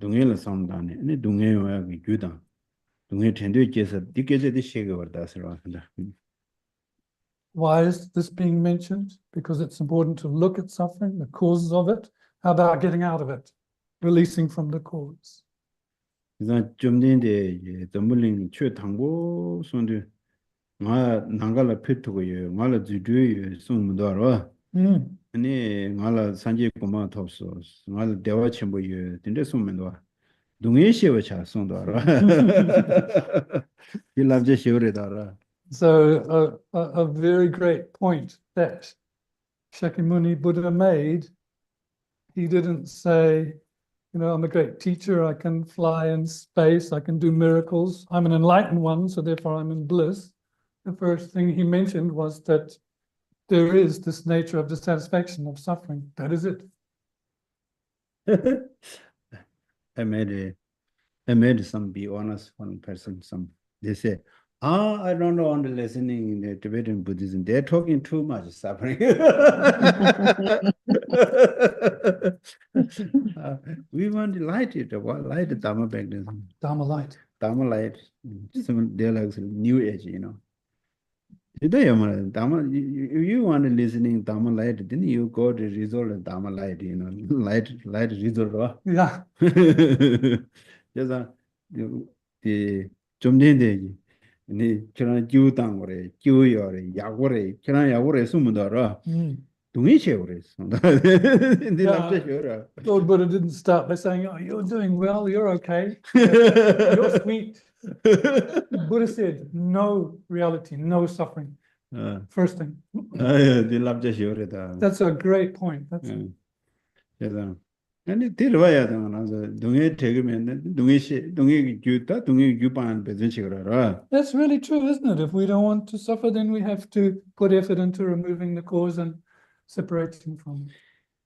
Speaker 2: 동해를 상담하네. 네 동해와 그 규다. 동해 텐도에서 디게제디 시가 왔다서라.
Speaker 3: Why is this being mentioned? Because it's important to look at suffering, the causes of it. How about getting out of it, releasing from the cause?
Speaker 2: 그래서 좀 전에 전물링 최당고 손들 나 나가라 피트고요. 말아 주주요 손문도 알아. 아니 말아 산지 고마 톱소. 말아 대화 첨부요. 근데 손문도 동해시에 차 손도 알아. 이 남자 시오래다 알아.
Speaker 3: So a very great point that Shakyamuni Buddha made. He didn't say, you know, I'm a great teacher, I can fly in space, I can do miracles, I'm an enlightened one, so therefore I'm in bliss. The first thing he mentioned was that there is this nature of dissatisfaction, of suffering. That is it.
Speaker 2: I made some be honest one person. They say, I don't know on the listening in the Tibetan Buddhism. They're talking too much suffering. We want to light it. What light the Dharma back then?
Speaker 3: Dharma light.
Speaker 2: Dharma light. Some they're like new age, you know. Dharma, you want to listening Dharma light, then you go to result of Dharma light, you know, light result.
Speaker 3: Yeah.
Speaker 2: Just the Jumdin. 네 저런 교당거래 교열에 야고래 저런 야고래 숨은더라 동의 세월에서 네 남자 세월아
Speaker 3: Lord Buddha didn't start by saying, oh, you're doing well, you're okay, you're sweet. Buddha said, no reality, no suffering. First thing.
Speaker 2: 네 남자 세월이다.
Speaker 3: That's a great point. That's
Speaker 2: 그래서 아니 들어와야 되나 동해 대금면 동해 규다 동해 규반 배전식을 알아.
Speaker 3: That's really true, isn't it? If we don't want to suffer, then we have to put effort into removing the cause and separating from it.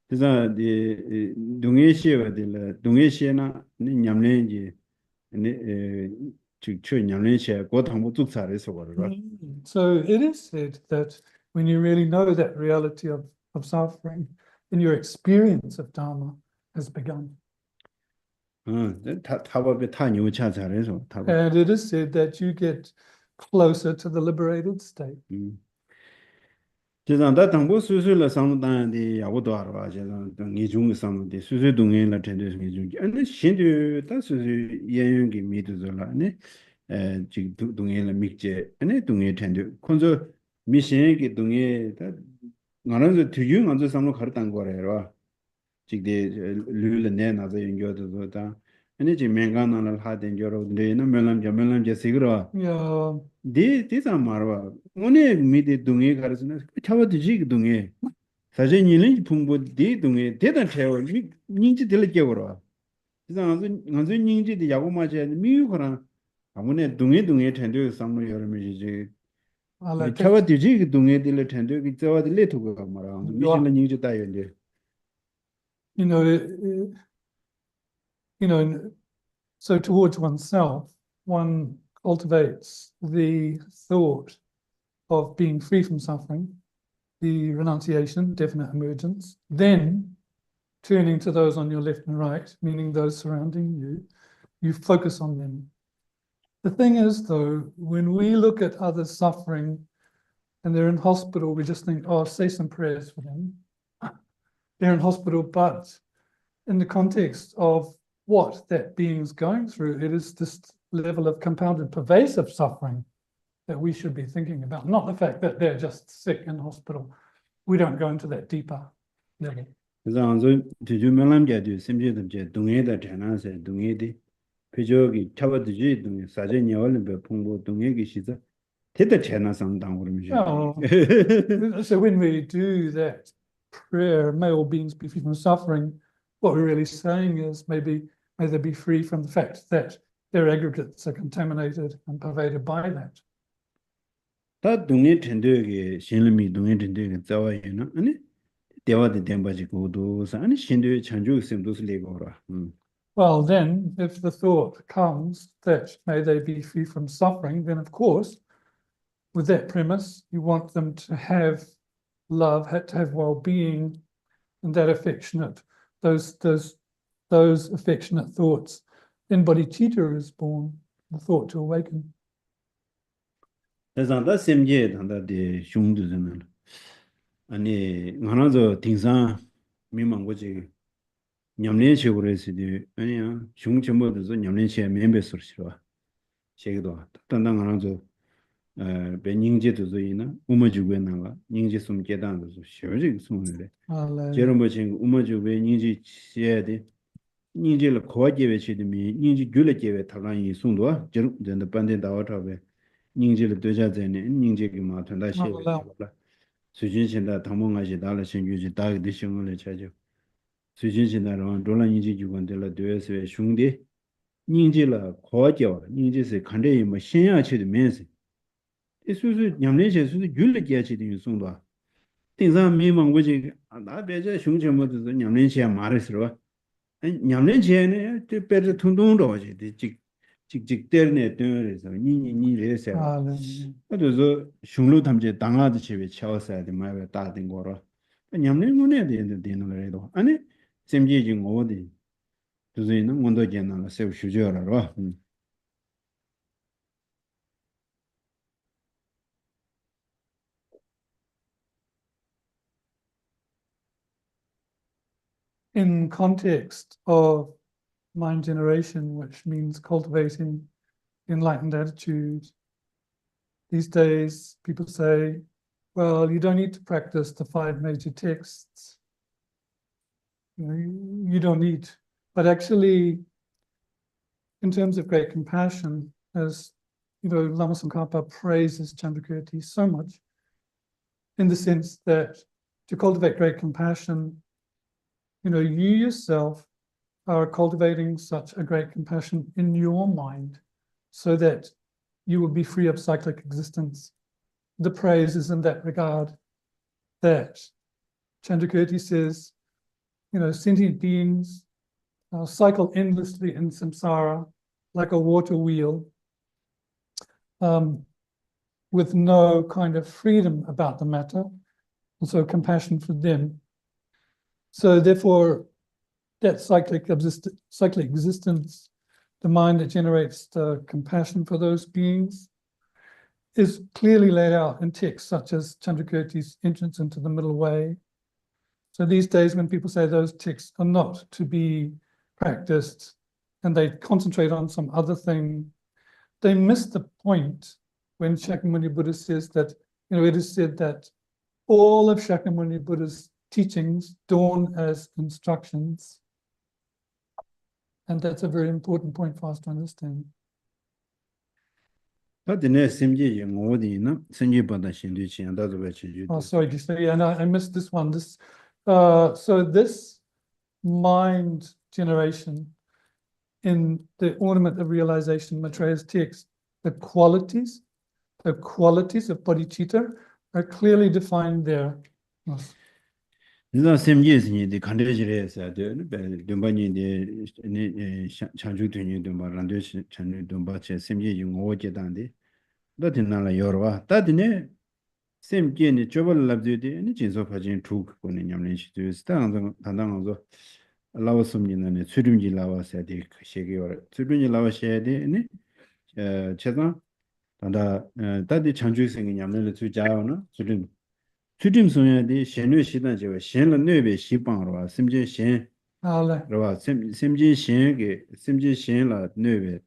Speaker 2: 그래서 이 동해시가 될 동해시나 냠내지 저 냠내시가 곧 한번 쭉 살아서 그러라.
Speaker 3: So it is said that when you really know that reality of suffering, then your experience of Dharma has begun.
Speaker 2: 타법에 타뉴차 잘해서 타법.
Speaker 3: And it is said that you get closer to the liberated state.
Speaker 2: 제가 당보 수술을 상담하는데 야고도 알아봐. 제가 이중 상담인데 수술 동행을 텐데서 이중. 아니 신도 다 수술 예용기 미드절라네. 지금 동행을 믹제. 아니 동행 텐데. 콘저 미신의 동행 다 나는 뒤에 먼저 상담 가르던 거래요. 지금 룰을 내놔서 연결도 다. 아니 지금 맹간을 하던 여러분들이 멜람 제시그러.
Speaker 3: Yeah.
Speaker 2: 대사 말와 오늘 미대 동에 가르치는 차와듯이 동에 사실 일은 풍부 대 동에 대단 채워 닝지 들게 걸어 그래서 완전 닝지도 야고 맞아야 미유거나 아무네 동에 텐데 상무 여름이지 차와듯이 동에 들 텐데 그 차와들 레토가 말아 미신은 닝지 따연데
Speaker 3: you know, so towards oneself, one cultivates the thought of being free from suffering, the renunciation, definite emergence, then turning to those on your left and right, meaning those surrounding you, you focus on them. The thing is, though, when we look at others suffering and they're in hospital, we just think, oh, say some prayers for them. They're in hospital, but in the context of what that being's going through, it is this level of compounded pervasive suffering that we should be thinking about, not the fact that they're just sick in hospital. We don't go into that deeper level.
Speaker 2: 그래서 안서 뒤주면람자도 심지어도 동해다 전화세 동해디 표적이 차버듯이 동해 사전 여월은 풍부 동해기 시자 대대 전화상 당으로
Speaker 3: So when we do that prayer, may all beings be free from suffering, what we're really saying is may they be free from the fact that their aggregates are contaminated and pervaded by that.
Speaker 2: 다 동네 텐데게 신림이 동네 텐데게 자와이나 아니 대화의 덴바지 고도사 아니 신도의 창조 있음도 슬리고라.
Speaker 3: Well, then, if the thought comes that may they be free from suffering, then of course, with that premise, you want them to have love, to have well-being, and that affectionate, those affectionate thoughts. Then bodhicitta is born, the thought to awaken.
Speaker 2: 그래서 다 셈제 단다데 흉두즈는 아니 하나도 딩상 미망고지 냠내 치고레스디 아니야 흉점보도 냠내치에 멤버스로 싫어. 제기도 단단 하나도 베닝제도 저이나 우마주고에 나가 닝제 숨 계단도 쉬어지 숨을 저런 버진 우마주고에 닝제 시에데 닝제를 거기에 치드미 닝제 줄에게 타란이 숨도 저런 데 반대 다와타베 닝제를 되자되네 닝제기 마탄다 시에 수진신다 담몽하지 달라 신규지 다게 되신을 찾죠 수진신다로 돌라 닝제 주관들라 되어서 흉대 닝제라 거겨 닝제세 간대이 뭐 신야치도 면세 이수수 냠내제 수수 귤레게치 된 송도 등산 미망고지 나 배제 흉점모도 냠내제 말했어 냠내제네 때베르 통동도지 직직 때네 되어서 니니 레세 그래서 흉로 탐제 당하듯이 집에 채웠어야 돼 말에 다된 거로 냠내문에 되는 거래도 아니 샘지진 어디 두즈이는 원도 견나라 세우 휴저라로
Speaker 3: In context of mind generation, which means cultivating enlightened attitude, these days people say, well, you don't need to practice the 5 major texts. You don't need, but actually, in terms of great compassion, as Lama Tsongkhapa praises Chandrakirti so much, in the sense that to cultivate great compassion, you yourself are cultivating such a great compassion in your mind so that you will be free of cyclic existence. The praise is in that regard that Chandrakirti says, sentient beings cycle endlessly in samsara like a water wheel with no kind of freedom about the matter, also compassion for them. So therefore, that cyclic existence, the mind that generates the compassion for those beings, is clearly laid out in texts such as Chandrakirti's Entrance into the Middle Way. So these days when people say those texts are not to be practiced and they concentrate on some other thing, they miss the point when Shakyamuni Buddha says that, it is said that all of Shakyamuni Buddha's teachings dawn as instructions. And that's a very important point for us to understand.
Speaker 2: Oh,
Speaker 3: sorry, and I missed this one. So this mind generation in the Ornament of Realization, Maitreya's text, the qualities of bodhicitta are clearly defined there. Yes.
Speaker 2: Nida semjes ni de kandejire sa de dumbanyi de chanju tunyi dumba randu chanju dumba che semje yu ngo je dan de da tin na la yorwa da dine semje ni chobal labde de ni jinso phajin thuk ko ne nyamlen chi de sta dang zo lawa sumji na ne chudumji lawa sa de shege yor chudumji lawa she de ni chedan da de chanju sing nyamlen le chu jao na chudum Tudim Sunyadi, Shenui Shidan Jewa, Shen la Nui Shibang, Simjin Shen, Simjin Shen la Nui,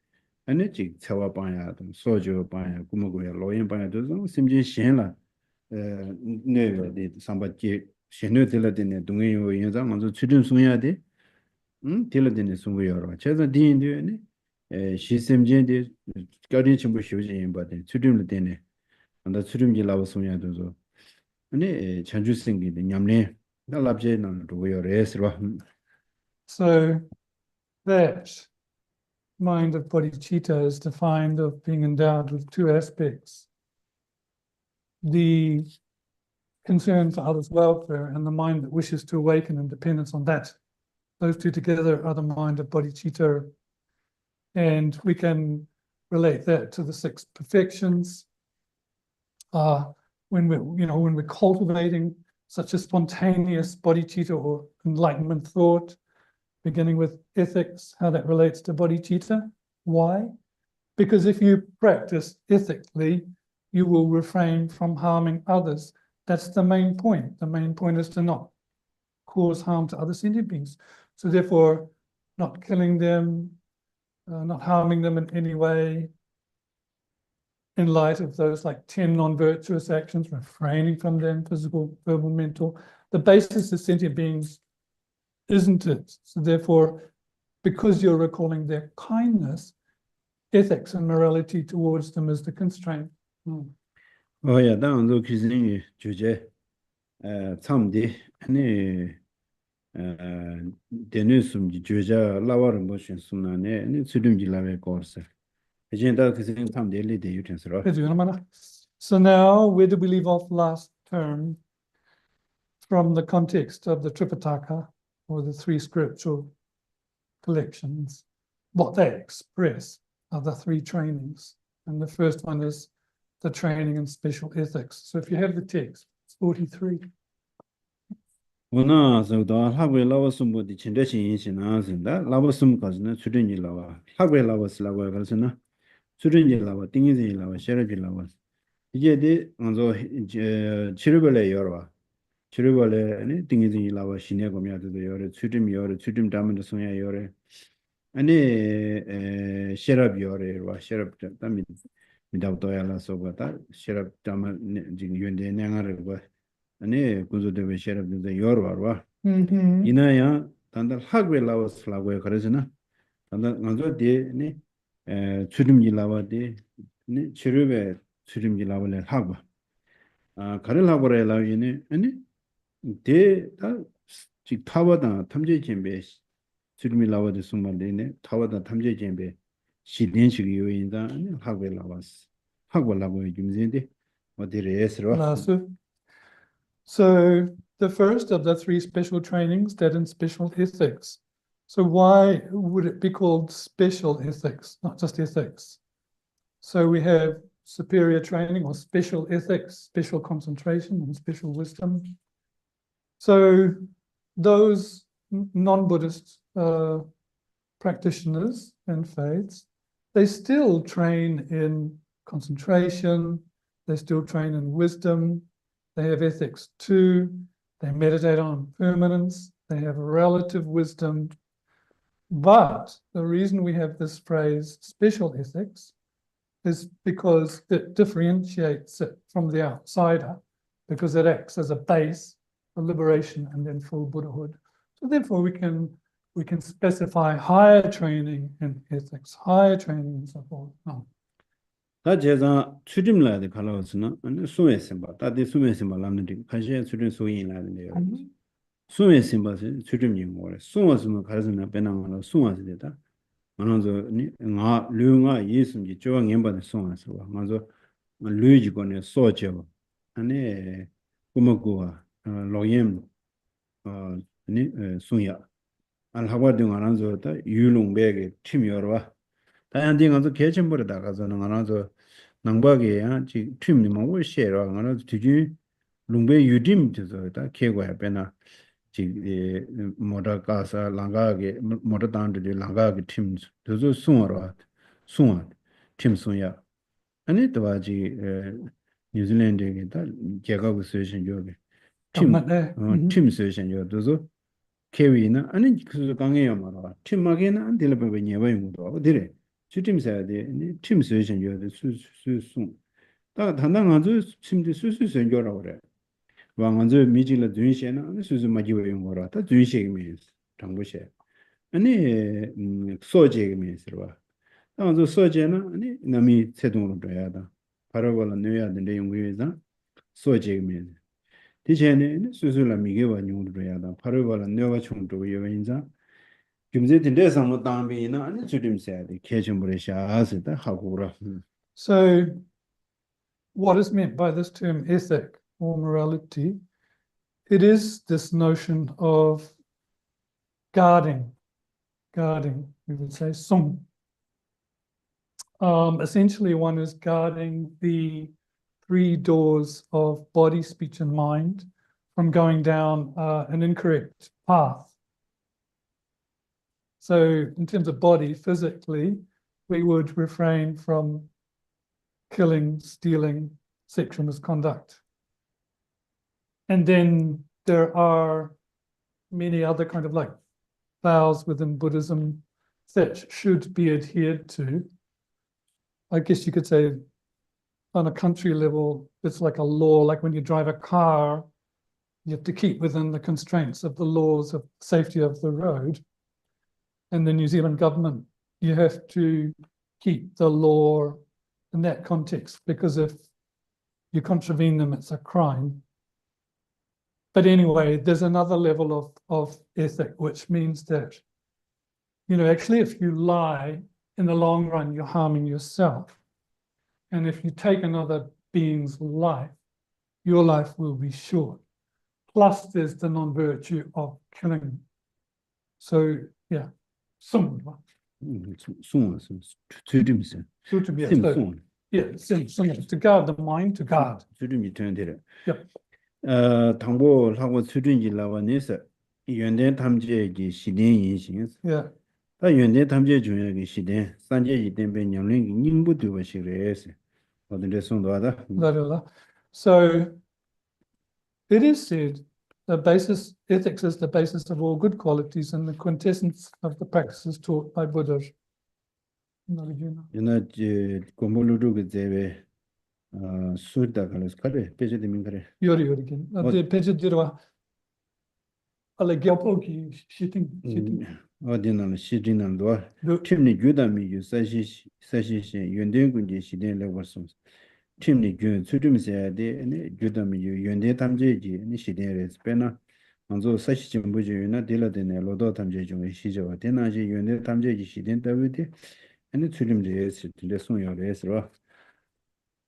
Speaker 2: and it Jig Tawa Banya, Sojo Banya, Gumaguya, Loyan Banya, Simjin Shen la Nui, the Sambati, Shenu Tiladin, Dungi, Yanzang, and Tudim Sunyadi, Tiladin Sunguyor, Chesa Din, she Simjin, Guardian Chimbushi, but Tudim Ladine, and the Tudim Jilava Sunyado. So
Speaker 3: that mind of bodhicitta is defined of being endowed with 2 aspects. the concern for others' welfare and the mind that wishes to awaken in dependence on that. Those two together are the mind of bodhicitta. And we can relate that to the six perfections. When we're cultivating such a spontaneous bodhicitta or enlightenment thought, beginning with ethics, how that relates to bodhicitta. Why? Because if you practice ethically, you will refrain from harming others. That's the main point. The main point is to not cause harm to other sentient beings. So therefore, not killing them, not harming them in any way, in light of those like 10 non-virtuous actions, refraining from them, physical, verbal, mental. The basis of sentient beings, isn't it? So therefore, because you're recalling their kindness, ethics and morality towards them is the constraint.
Speaker 2: Oh yeah, 당도 기준이 주제 참디 아니 데뉴스um지 주자 라와르 모션 순나네 아니 수dum지 라베 코스 이제다 기준 참데리데 유텐스로.
Speaker 3: So now, where did we leave off last term? From the context of the Tripitaka, or the three scriptural collections, what they express are the three trainings. And the first one is the training in special ethics. So if you have the text, it's 43.
Speaker 2: 오나 저도 학회 라와스무디 진대신 인신아선다 라와스무까지는 수련이 라와 학회 라와스라고 해서는 수련이 라와 띵이지 라와 셔럽이 라와 이제디 먼저 치료벌에 열어 치료벌에 띵이지 라와 신의 검야도 열어 수림 담는 소야 열어 아니 셔럽이 열어 셔럽 담이 미다도야라 소바다 셔럽 담은 지금 연대 내가를 봐 아니 군조대회 셔럽들 열어와 이나야 단달 학회 라와스라고 그러잖아 단달 먼저 뒤에 수림지 라와디 치료배 수림지 라와를 하고 가르라고 그래라니 아니 대다 직 타와다 탐제 준비 수림이 라와디 숨만데네 타와다 탐제 준비 시den식 요인다 아니 학회 라와스 학원라고 얘기인데 어디를 해서로
Speaker 3: So the first of the three special trainings, that in special ethics. So why would it be called special ethics, not just ethics? So we have superior training or special ethics, special concentration and special wisdom. So those non-Buddhist practitioners and faiths, they still train in concentration, they still train in wisdom, they have ethics too, they meditate on permanence, they have relative wisdom. But the reason we have this phrase, special ethics, is because it differentiates it from the outsider, because it acts as a base for liberation and then full Buddhahood. So therefore we can specify higher training in ethics, higher training and so forth.
Speaker 2: 다 제가 추림라데 갈라스나 아니 수메심바 다디 수메심바 남는데 간시에 추림 소인라는데요. 수메심바세 추림이 뭐래. 수메심은 가르스나 배낭으로 수마스데다. 만원저 나 류가 예수님 조왕 연반에 수마스 와. 먼저 류지고네 소죠. 아니 고모고와 로옌 아니 수야. 알하바등 안한저다 유롱백의 팀이어와. 다양딩한테 개침버리다 가서는 하나서 낭박이야 지 팀이 뭐 쉐러 하나 뒤지 룽베 유딤에서다 개고야 배나 지 모다가사 랑가게 모다단들 랑가게 팀 저저 송어라 송어 팀 송야 아니 또지 뉴질랜드에다 개가고 세션 요게 팀 세션 요도서 케위나 아니 그 강해요 말아 팀 막에는 안 될በ베 녀바용도 어디래 주팀사야돼 팀 수신 요데 수수 다 단단한저 침대 수수선교라고 그래 왕한저 미진의 준시에는 수수 마지고 용거라 다 준시임이 정보시 아니 소제임이스로 봐 소제는 아니 남이 세동으로 돼야다 바로벌 넣어야 되는데 용기에서 소제임이 디제네 수수라 미게와 용으로 돼야다 바로벌 넣어가 총도 요인자 So
Speaker 3: what is meant by this term ethic or morality? It is this notion of guarding, we would say, sung. Essentially, one is guarding the three doors of body, speech, and mind from going down an incorrect path. So in terms of body, physically, we would refrain from killing, stealing, sexual misconduct. And then there are many other kind of like vows within Buddhism that should be adhered to. I guess you could say on a country level, it's like a law, like when you drive a car, you have to keep within the constraints of the laws of safety of the road. And the New Zealand government, you have to keep the law in that context, because if you contravene them, it's a crime. But anyway, there's another level of ethic, which means that, you know, actually, if you lie, in the long run, you're harming yourself. And if you take another being's life, your life will be short. Plus, there's the non-virtue of killing. So, yeah, some.
Speaker 2: Sung, Tsudim,
Speaker 3: So, yeah, to guard the mind, to guard.
Speaker 2: Tsudim turned it.
Speaker 3: Yep.
Speaker 2: Tambo, Lago Tsudin Lava Nisa, Yunden Tamje, Shidin Yin.
Speaker 3: Yeah.
Speaker 2: Yunden Tamje Junior Shidin, Sanje Demben Yangling, Nimbu do what she raised. Or the lesson to other.
Speaker 3: So it is said the basis, ethics is the basis of all good qualities and the quintessence of the practices taught by Buddha.
Speaker 2: You know, Gomoludu Zeve, Suda Kalas, Peja de Minkare.
Speaker 3: Yori again. The Peja Dirwa Allegiapoki shitting.
Speaker 2: Ordinal shitting and door. Timney Gudami, you Sashi, Yunden Gundi, Shidin Leversons. Timney Gun, Sudim said, and Gudami, Yunde Tamjeji, and Shidin Spena. And so such Jimbuji, not dealer than a lot of Tamjeji, Shijo, Tenaji, Yunde Tamjeji, Shidin Davidi, and it's Sudim the lesson your race.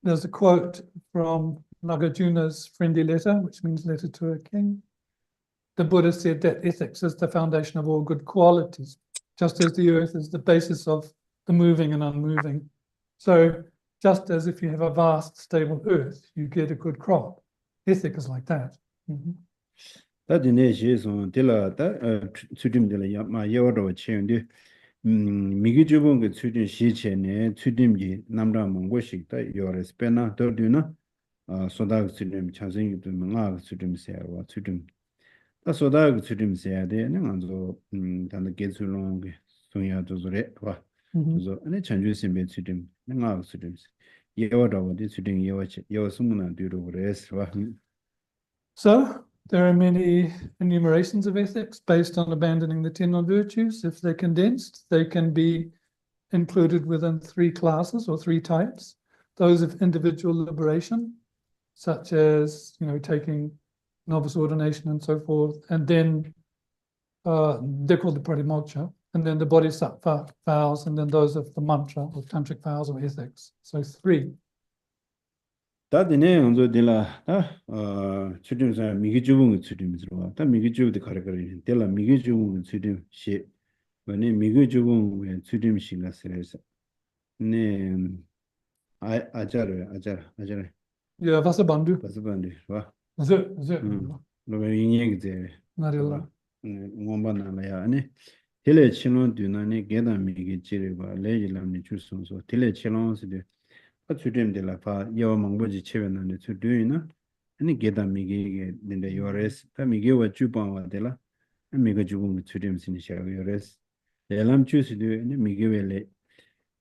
Speaker 3: There's a quote from Nagarjuna's friendly letter, which means letter to a king. The Buddha said that ethics is the foundation of all good qualities, just as the earth is the basis of the moving and unmoving. So just as if you have a vast, stable earth, you get a good crop. Ethic is like that.
Speaker 2: That in is on Dilla, Tudim de la Ma Yodo Chendi, Migijubung, Tudin Shichen, Tudimji, Namra Mongoshik, your Spena, Dorduna, Sodag Tudim, Chasing to Manga, Tudim Sea, or Tudim. That's what I would Tudim say, and so than the gates along Sonia to the red. So, and it changes in bed Tudim, Manga Tudims. Yoda, what is Tudim, your Sumuna, do the rest.
Speaker 3: So, there are many enumerations of ethics based on abandoning the 10 non-virtues. If they're condensed, they can be included within 3 classes or 3 types. Those of individual liberation, such as, you know, taking novice ordination and so forth. And then they're called the pratimoksha. And then the bodhisattva vows, and then those of the mantra or tantric vows or ethics. So 3.
Speaker 2: That the name on the Dilla, children's Migijubung Tudim, that Migiju the category, Della Migijubung Tudim ship, when a Migijubung and Tudim Shinga says, name Ajara.
Speaker 3: Yeah, Vasabandhu.
Speaker 2: Vasabandhu,
Speaker 3: Narilla.
Speaker 2: Wombanaya, Tele Chilon do Nani Geda Migi Chiriba, Legilam Chuson, so Tele Chilons de Tudim de la Pa, Yaw Mangboji Cheven and the Tuduina, and Geda Migi in the Yores, Tamigiwa Jupan Della, and Migajubum Tudim in the Shavires. The Elam choose to do and Miguele.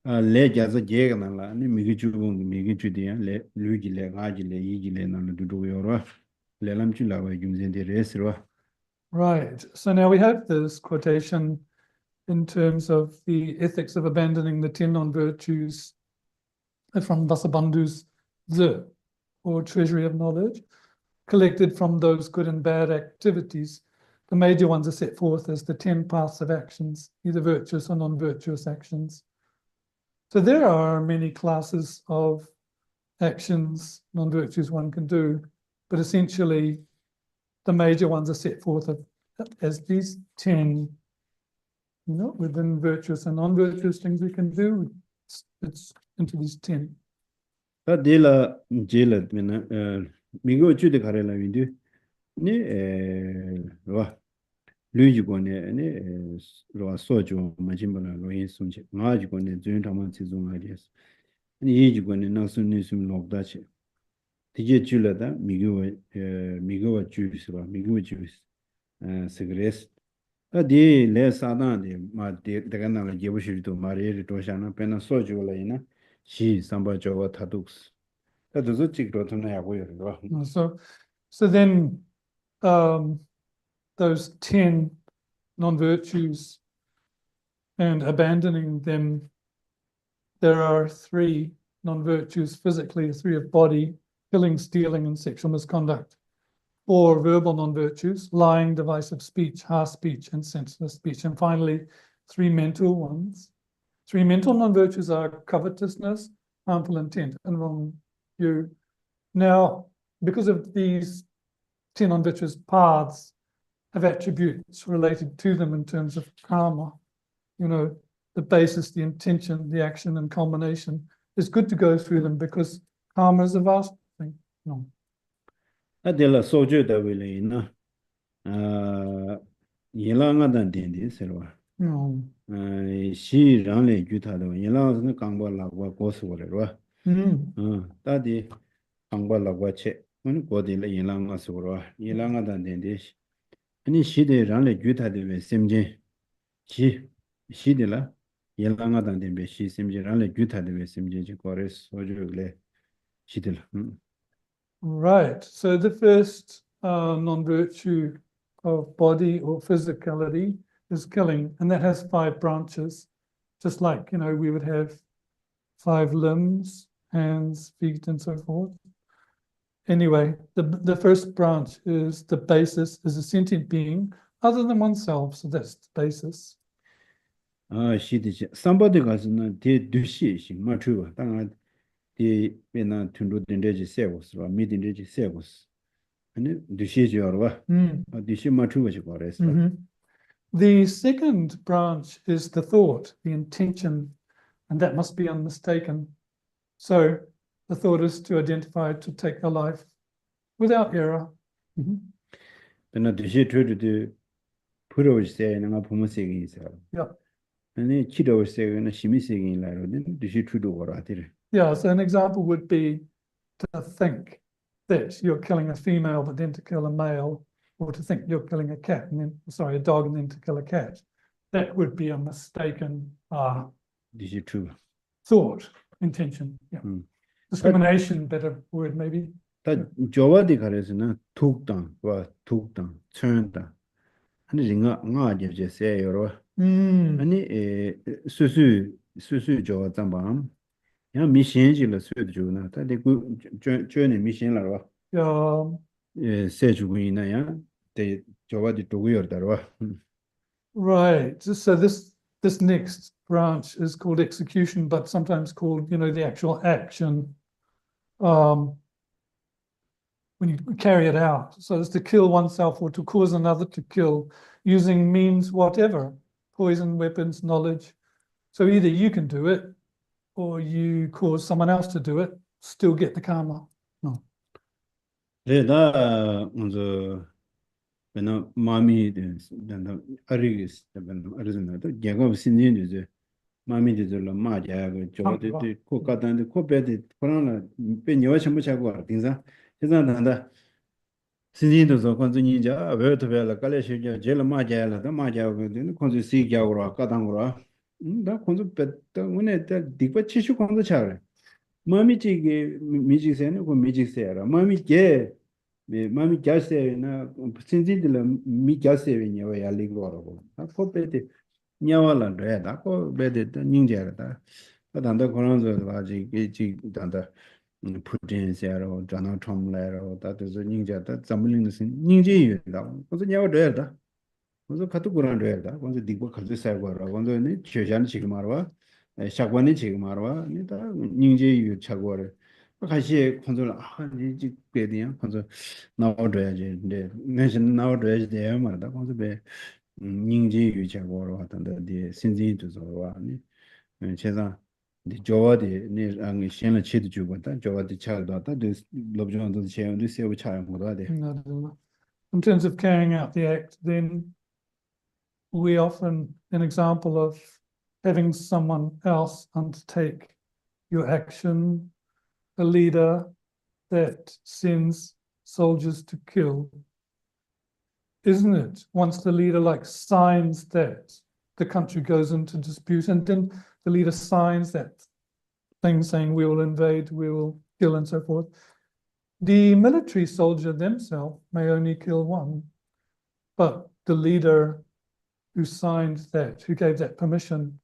Speaker 2: Leg as a Jaganala, and Migijubum, Migijudia, Lugile, Agile, Igile, and Dudu, Lelam Chula, using the rest.
Speaker 3: Right. So now we have this quotation in terms of the ethics of abandoning the 10 non-virtues from Vasabandhu's Zi, or Treasury of Knowledge, collected from those good and bad activities. The major ones are set forth as the 10 paths of actions, either virtuous or non-virtuous actions. So there are many classes of actions, non-virtues one can do, but essentially the major ones are set forth as these 10, within virtuous and non-virtuous things we can do. It's into these 10.
Speaker 2: 다 딜라 제라 미나 미고 주데 가래라 윈디 네 와 루이지고네 네 로아 소조 마짐발라 로인 숨지 마지고네 준타만 지종 아리스 니 이지고네 나스니 숨 녹다치 디제 줄라다 미고 주스바 미고 주스 시그레스 디 레사다데 마 데가나가 제부시도 마리르 도샤나 페나 소조라이나 시 삼바조와 타둑스 다도 찍로 통하고요.
Speaker 3: So then those 10 non-virtues and abandoning them, there are 3 non-virtues physically, 3 of body, killing, stealing, and sexual misconduct. 4 verbal non-virtues, lying, divisive speech, harsh speech, and senseless speech. And finally, 3 mental ones. 3 mental non-virtues are covetousness, harmful intent, and wrong view. Now, because of these 10 non-virtuous paths have attributes related to them in terms of karma, the basis, the intention, the action, and culmination, it's good to go through them because karma is a vast thing. No.
Speaker 2: Adela sojo da wile na yelanga dan dendi selwa
Speaker 3: No.
Speaker 2: shi rangle juta da yelanga ne kangba lagwa gosu wale ro ta di kangba lagwa che mun godi le yelanga suro yelanga dan dendi ani shi de rangle juta de we semje shi de la yelanga dan dendi shi semje rangle juta de we semje ji kore sojo le shi de la
Speaker 3: Right. So the first non-virtue of body or physicality is killing, and that has 5 branches, just like, we would have 5 limbs, hands, feet, and so forth. Anyway, the first branch is the basis, is a sentient being other than oneself. So that's the basis.
Speaker 2: Somebody got the dushi, mature, the Vietnam to do the service or meeting the service. And the she or the she mature.
Speaker 3: The second branch is the thought, the intention, and that must be unmistaken. So the thought is to identify, to take the life without error.
Speaker 2: Then the she tried to put over saying and up almost saying himself.
Speaker 3: Yeah.
Speaker 2: And then Chido was saying and she missing in Laro, then the she tried to what I did.
Speaker 3: Yeah, so an example would be to think that you're killing a female, but then to kill a male, or to think you're killing a cat, and then, a dog, and then to kill a cat. That would be a mistaken thought, intention. Yeah. Discrimination, better word maybe.
Speaker 2: That Jova is not took down, turned down. And it's not just say, or any Susu Jova Zambam. Yeah, mission is a suit journal. That the good journey mission. Say to win, they Jova to wear that.
Speaker 3: Right. So this next branch is called execution, but sometimes called, the actual action. When you carry it out. So it's to kill oneself or to cause another to kill using means whatever, poison, weapons, knowledge. So either you can do it or you cause someone else to do it, still get the karma. No.
Speaker 2: Mommy, then Arigis, Arizona, Jacob Sinin, Mammy did the Maja, the Coca and the Copet, Corona, Penyocha Muchago, Tinza, Tinza, Sinidos of Continja, Vertebella, Kalesha, Jella Maja, the Maja, the Consi Jaura, Katangura, that Consu when it did what Chishu on the char. Mammy gave Mijis and Mijis Sarah, Mammy gave. Mammy just say, since me just saying your way, I live horrible. I copy Nyawalan red, I call bedded ninja. But under Coronzo logic, Danda Putin Zero, Donald Trump letter, that is a ninja, that something ninja. Was a Yawa Delta? Was a Katukuran Delta, was a deep Kazusawa, was a Chichan Chigmarwa, a Shagwani Chigmarwa, ninja you chagwar. 같이 컨트롤 이제 배디야 컨트롤 나와줘야지 근데 내신 나와줘야지 돼야 말다 컨트롤 배 인지 유지하고 하던데 신진도 저와 아니 제가 저와디 네 안, 신의 치도 주고 다 저와디 차도 다 럽정도 제한도 세우 차는 거다 돼.
Speaker 3: In terms of carrying out the act, then we often, an example of having someone else undertake your action, a leader that sends soldiers to kill, isn't it? Once the leader signs that, the country goes into dispute, and then the leader signs that thing saying we will invade, we will kill, and so forth. The military soldier themselves may only kill one, but the leader who signed that, who gave that permission,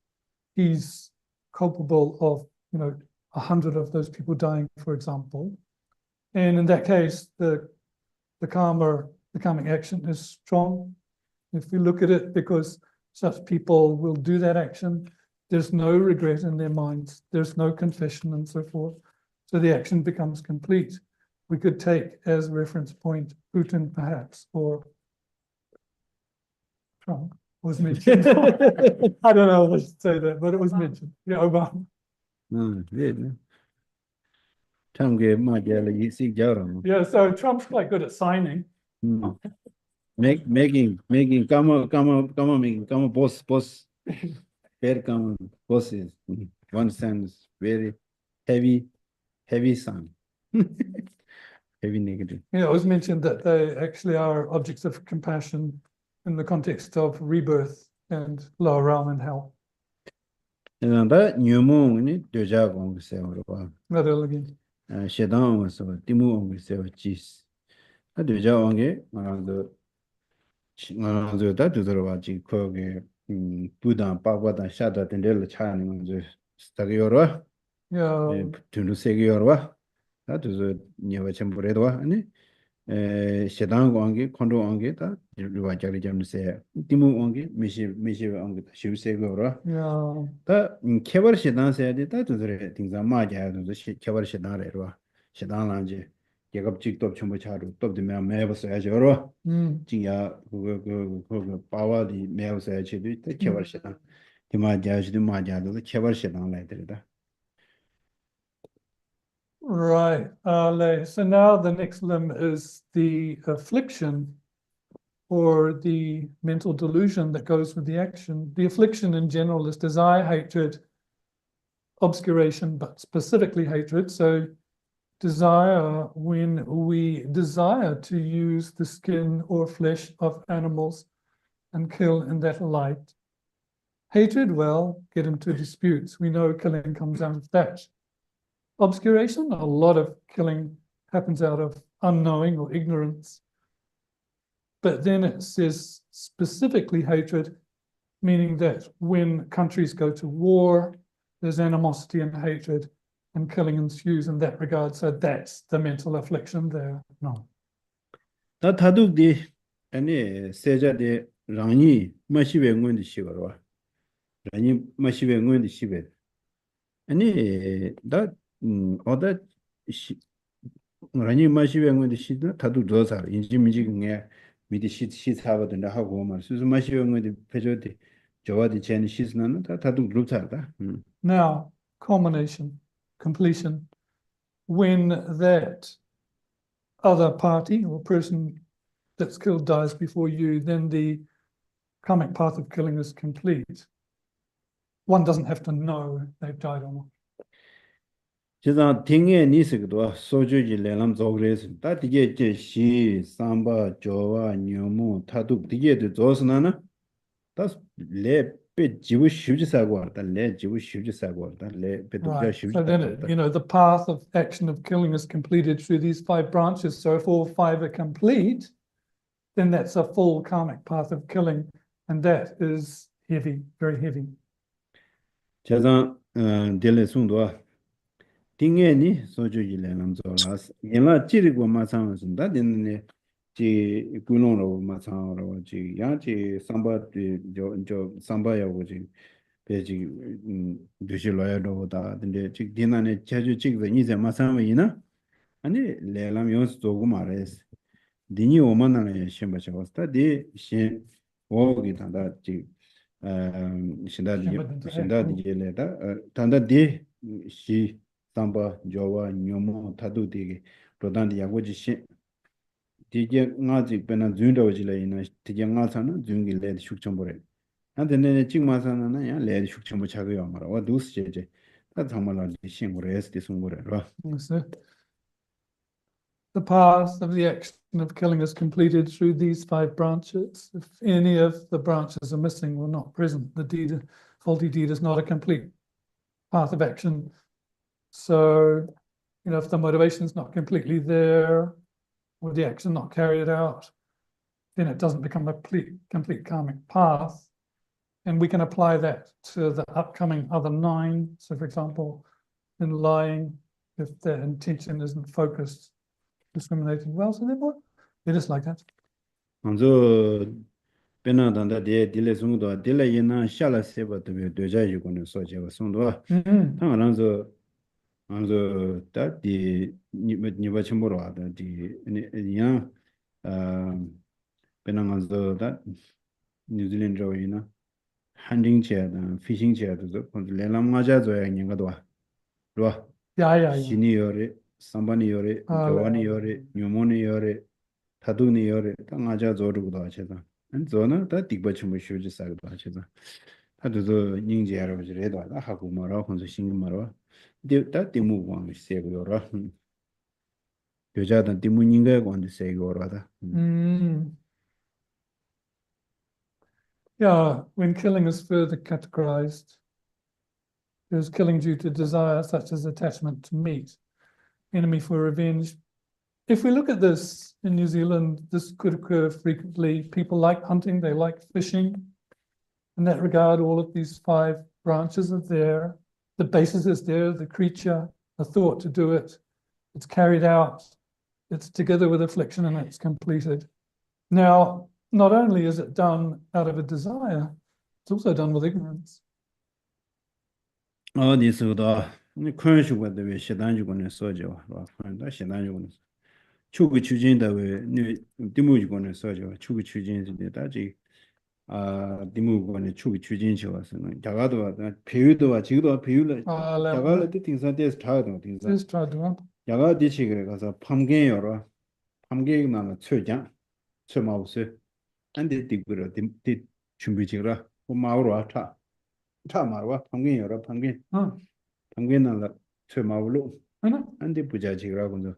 Speaker 3: he's culpable of, 100 of those people dying, for example. And in that case, the calming action is strong. If we look at it, because such people will do that action, there's no regret in their minds, there's no confession and so forth. So the action becomes complete. We could take as reference point Putin perhaps, or Trump was mentioned. I don't know if I should say that, but it was mentioned. Yeah, Obama. Yeah, so Trump's quite good at signing.
Speaker 2: Making come boss fair come bosses. One sentence very heavy sound. Heavy negative.
Speaker 3: Yeah, it was mentioned that they actually are objects of compassion in the context of rebirth and lower realm and hell.
Speaker 2: And that new moon deja on the
Speaker 3: That again.
Speaker 2: Shedan was Timu on the cheese. A deja on it around the that to the Raji Kogi, Buddha, Papa, and Shada, and Del China on the Stagiora.
Speaker 3: Yeah.
Speaker 2: To Segiora. That is a new Chamberedwa, and Shedan Wangi, Kondo Angeta, Rivajari Jam say, Timu Wangi, Mishi Ang, she will say Gora.
Speaker 3: Yeah.
Speaker 2: That in Kever Shedan said that to the things are Maja, the Kever Shedan, Shedan Lange, Jacob Chick Top Chumbacharu, top the Mavas Ajoro, Gia, who power the Mavas Ajid, the Kever Shedan, the Maja, the Maja, the Kever Shedan later.
Speaker 3: Right. So now the next limb is the affliction or the mental delusion that goes with the action. The affliction in general is desire, hatred, obscuration, but specifically hatred. So desire, when we desire to use the skin or flesh of animals and kill in that light. Hatred, well, get into disputes. We know killing comes out of that. Obscuration, a lot of killing happens out of unknowing or ignorance. But then it says specifically hatred, meaning that when countries go to war, there's animosity and hatred, and killing ensues in that regard. So that's the mental affliction there. No.
Speaker 2: That haduk di any seja de Rani Mashibe Ngundi Shivarwa. Rani Mashibe Ngundi Shibe. Any that other Rani Mashibe Ngundi Shida, Tadu Dosa, in Jimmy Midi sheets have the Hagoma, Susan Mashibe Ngundi Pejoti, Jawadi Chen, she's none, Tadu Gruta.
Speaker 3: Now, culmination, completion, when that other party or person that's killed dies before you, then the karmic path of killing is complete. One doesn't have to know they've died or not.
Speaker 2: Just thinking Nisiko, Soju Lelam Zogres, that get she, Samba, Jova, Nyomo, Tatu, the get Zosnana. That's le bit Jewish Sagor, the le Jewish Sagor, that le bit
Speaker 3: Right. So then, the path of action of killing is completed through these 5 branches. So if all 5 are complete, then that's a full karmic path of killing. And that is heavy, very heavy.
Speaker 2: Chazan Dele Sundua. Tingeni, Soju Yilam Zolas, Yela Chirigo Masan, that in the Gunono Masan or Yachi, Samba, Sambaya, 배지 도시 로야도다 근데 즉 디나네 자주 찍서 이제 마삼이나 아니 레람 요스 조고 말했어 디니 오만나네 심바셔스타 디신 오기다다 지 신다디 제레다 단다디 시 담바 조와 뇨모 타두디게 로단디 야고지 시 디게 나지 베나 준도지레이나 디게 나사나 준길레 숙청보레 한데네 찍마사나나 야 레 숙청보 차고요 말아 와 두스 제제 다 정말로 신고를 했을 때 송고래로
Speaker 3: So the path of the action of killing is completed through these 5 branches. If any of the branches are missing or not present, the deed, faulty deed is not a complete path of action. So, if the motivation is not completely there, or the action not carried out, then it doesn't become a complete karmic path. And we can apply that to the upcoming other 9. So, for example, in lying, if the intention isn't focused, discriminating well, so then what? It is like that.
Speaker 2: 먼저 베나단다 데 딜레 송도 딜레 예나 샤라 세바도 되자 이거는 소제가 송도 당연한서 먼저 다디 니바 첨보로 하다 디 야 베나간서 다 뉴질랜드 로이나 hunting chair fishing chair 도 레람 맞아 줘야 인가도 와
Speaker 3: Yeah.
Speaker 2: 신이 요래 삼반이 요래 조원이 요래 뇨모니 요래 타두니 요래 땅아자 조르고도 하체다 저는 다 딕버침을 쉬지 살고 하체다 다도 닝지하러 저래도 하고 말아 혼자 신경 말아 다 디무왕 세고요라 여자든 디무닝가 관데 세고요라다
Speaker 3: Yeah, when killing is further categorized, there's killing due to desire, such as attachment to meat, enemy for revenge. If we look at this in New Zealand, this could occur frequently. People like hunting, they like fishing. In that regard, all of these 5 branches are there. The basis is there, the creature, the thought to do it. It's carried out. It's together with affliction and it's completed. Now, not only is it done out of a desire, it's also done with ignorance.
Speaker 2: 어디서도 큰슈가도 왜 시단주고는 써져 다 시단주고는 추구 추진다 왜 디무주고는 써져 추구 추진인데 다지 디무고는 추구 추진시와서는 자가도 배우도 지금도 배우를 자가를 띵산데서 타도 띵산
Speaker 3: Just try to run.
Speaker 2: 야가 디치그래 가서 판게여라 판게나는 최장 최마우스 안데 디그러 디 준비지라 고마우로 차 말와 판게여라 판게 판게나라 최마우로 안데 부자지라고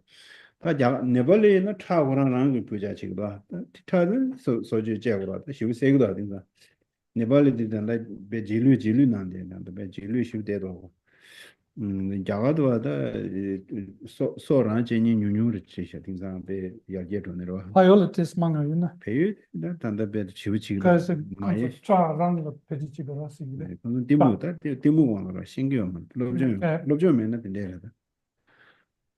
Speaker 2: 다 야 네벌리는 차고라는 게 부자지가 티타를 소지 제고라 시우세고도 아닌가 네벌리디단다 베질루 난데 베 질루 시우데도 야가도 하다 소란 제니 뉴뉴를 치셔 등산 배 야게도네로
Speaker 3: Iolitis manga, you know.
Speaker 2: 배유 단다 배 치우치고
Speaker 3: Because
Speaker 2: 마에
Speaker 3: try run the pedigree.
Speaker 2: 그건 디무가 신기하면 롭좀면 된대라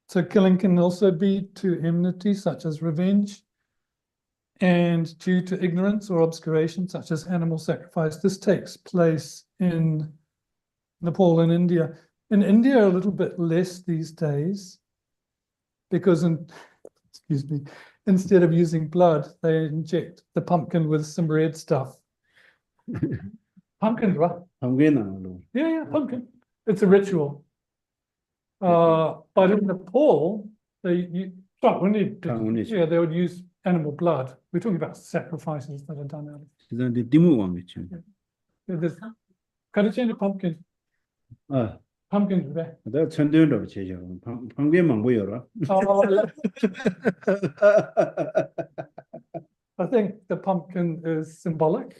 Speaker 3: So killing can also be to enmity, such as revenge, and due to ignorance or obscuration, such as animal sacrifice. This takes place in Nepal and India. In India, a little bit less these days, because instead of using blood, they inject the pumpkin with some red stuff. Pumpkin, right? Yeah, pumpkin. It's a ritual. But in Nepal, they would use animal blood. We're talking about sacrifices that are done out of
Speaker 2: it.
Speaker 3: There's Kadachin pumpkin. Pumpkin today.
Speaker 2: That's $100 chejo. Pumpkin boyora.
Speaker 3: I think the pumpkin is symbolic.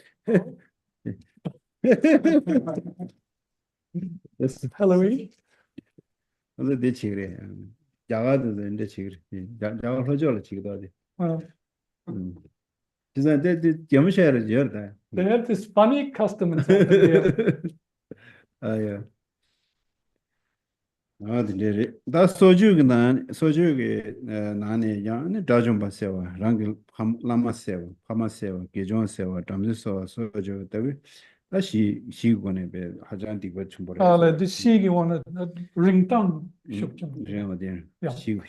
Speaker 2: That's
Speaker 3: Halloween.
Speaker 2: the chigre. Jagad in the chigre. Jagal Hojola chigdadi. Is that the Yamasher is your
Speaker 3: They have this funny custom in South India.
Speaker 2: Yeah. That's soju nani yan dajum basewa rangil lama sewa pama sewa gejon sewa damji soju tabi 시 권에 배 하장 디고 좀 버려.
Speaker 3: the shigi one, ring tongue. Yeah.
Speaker 2: 시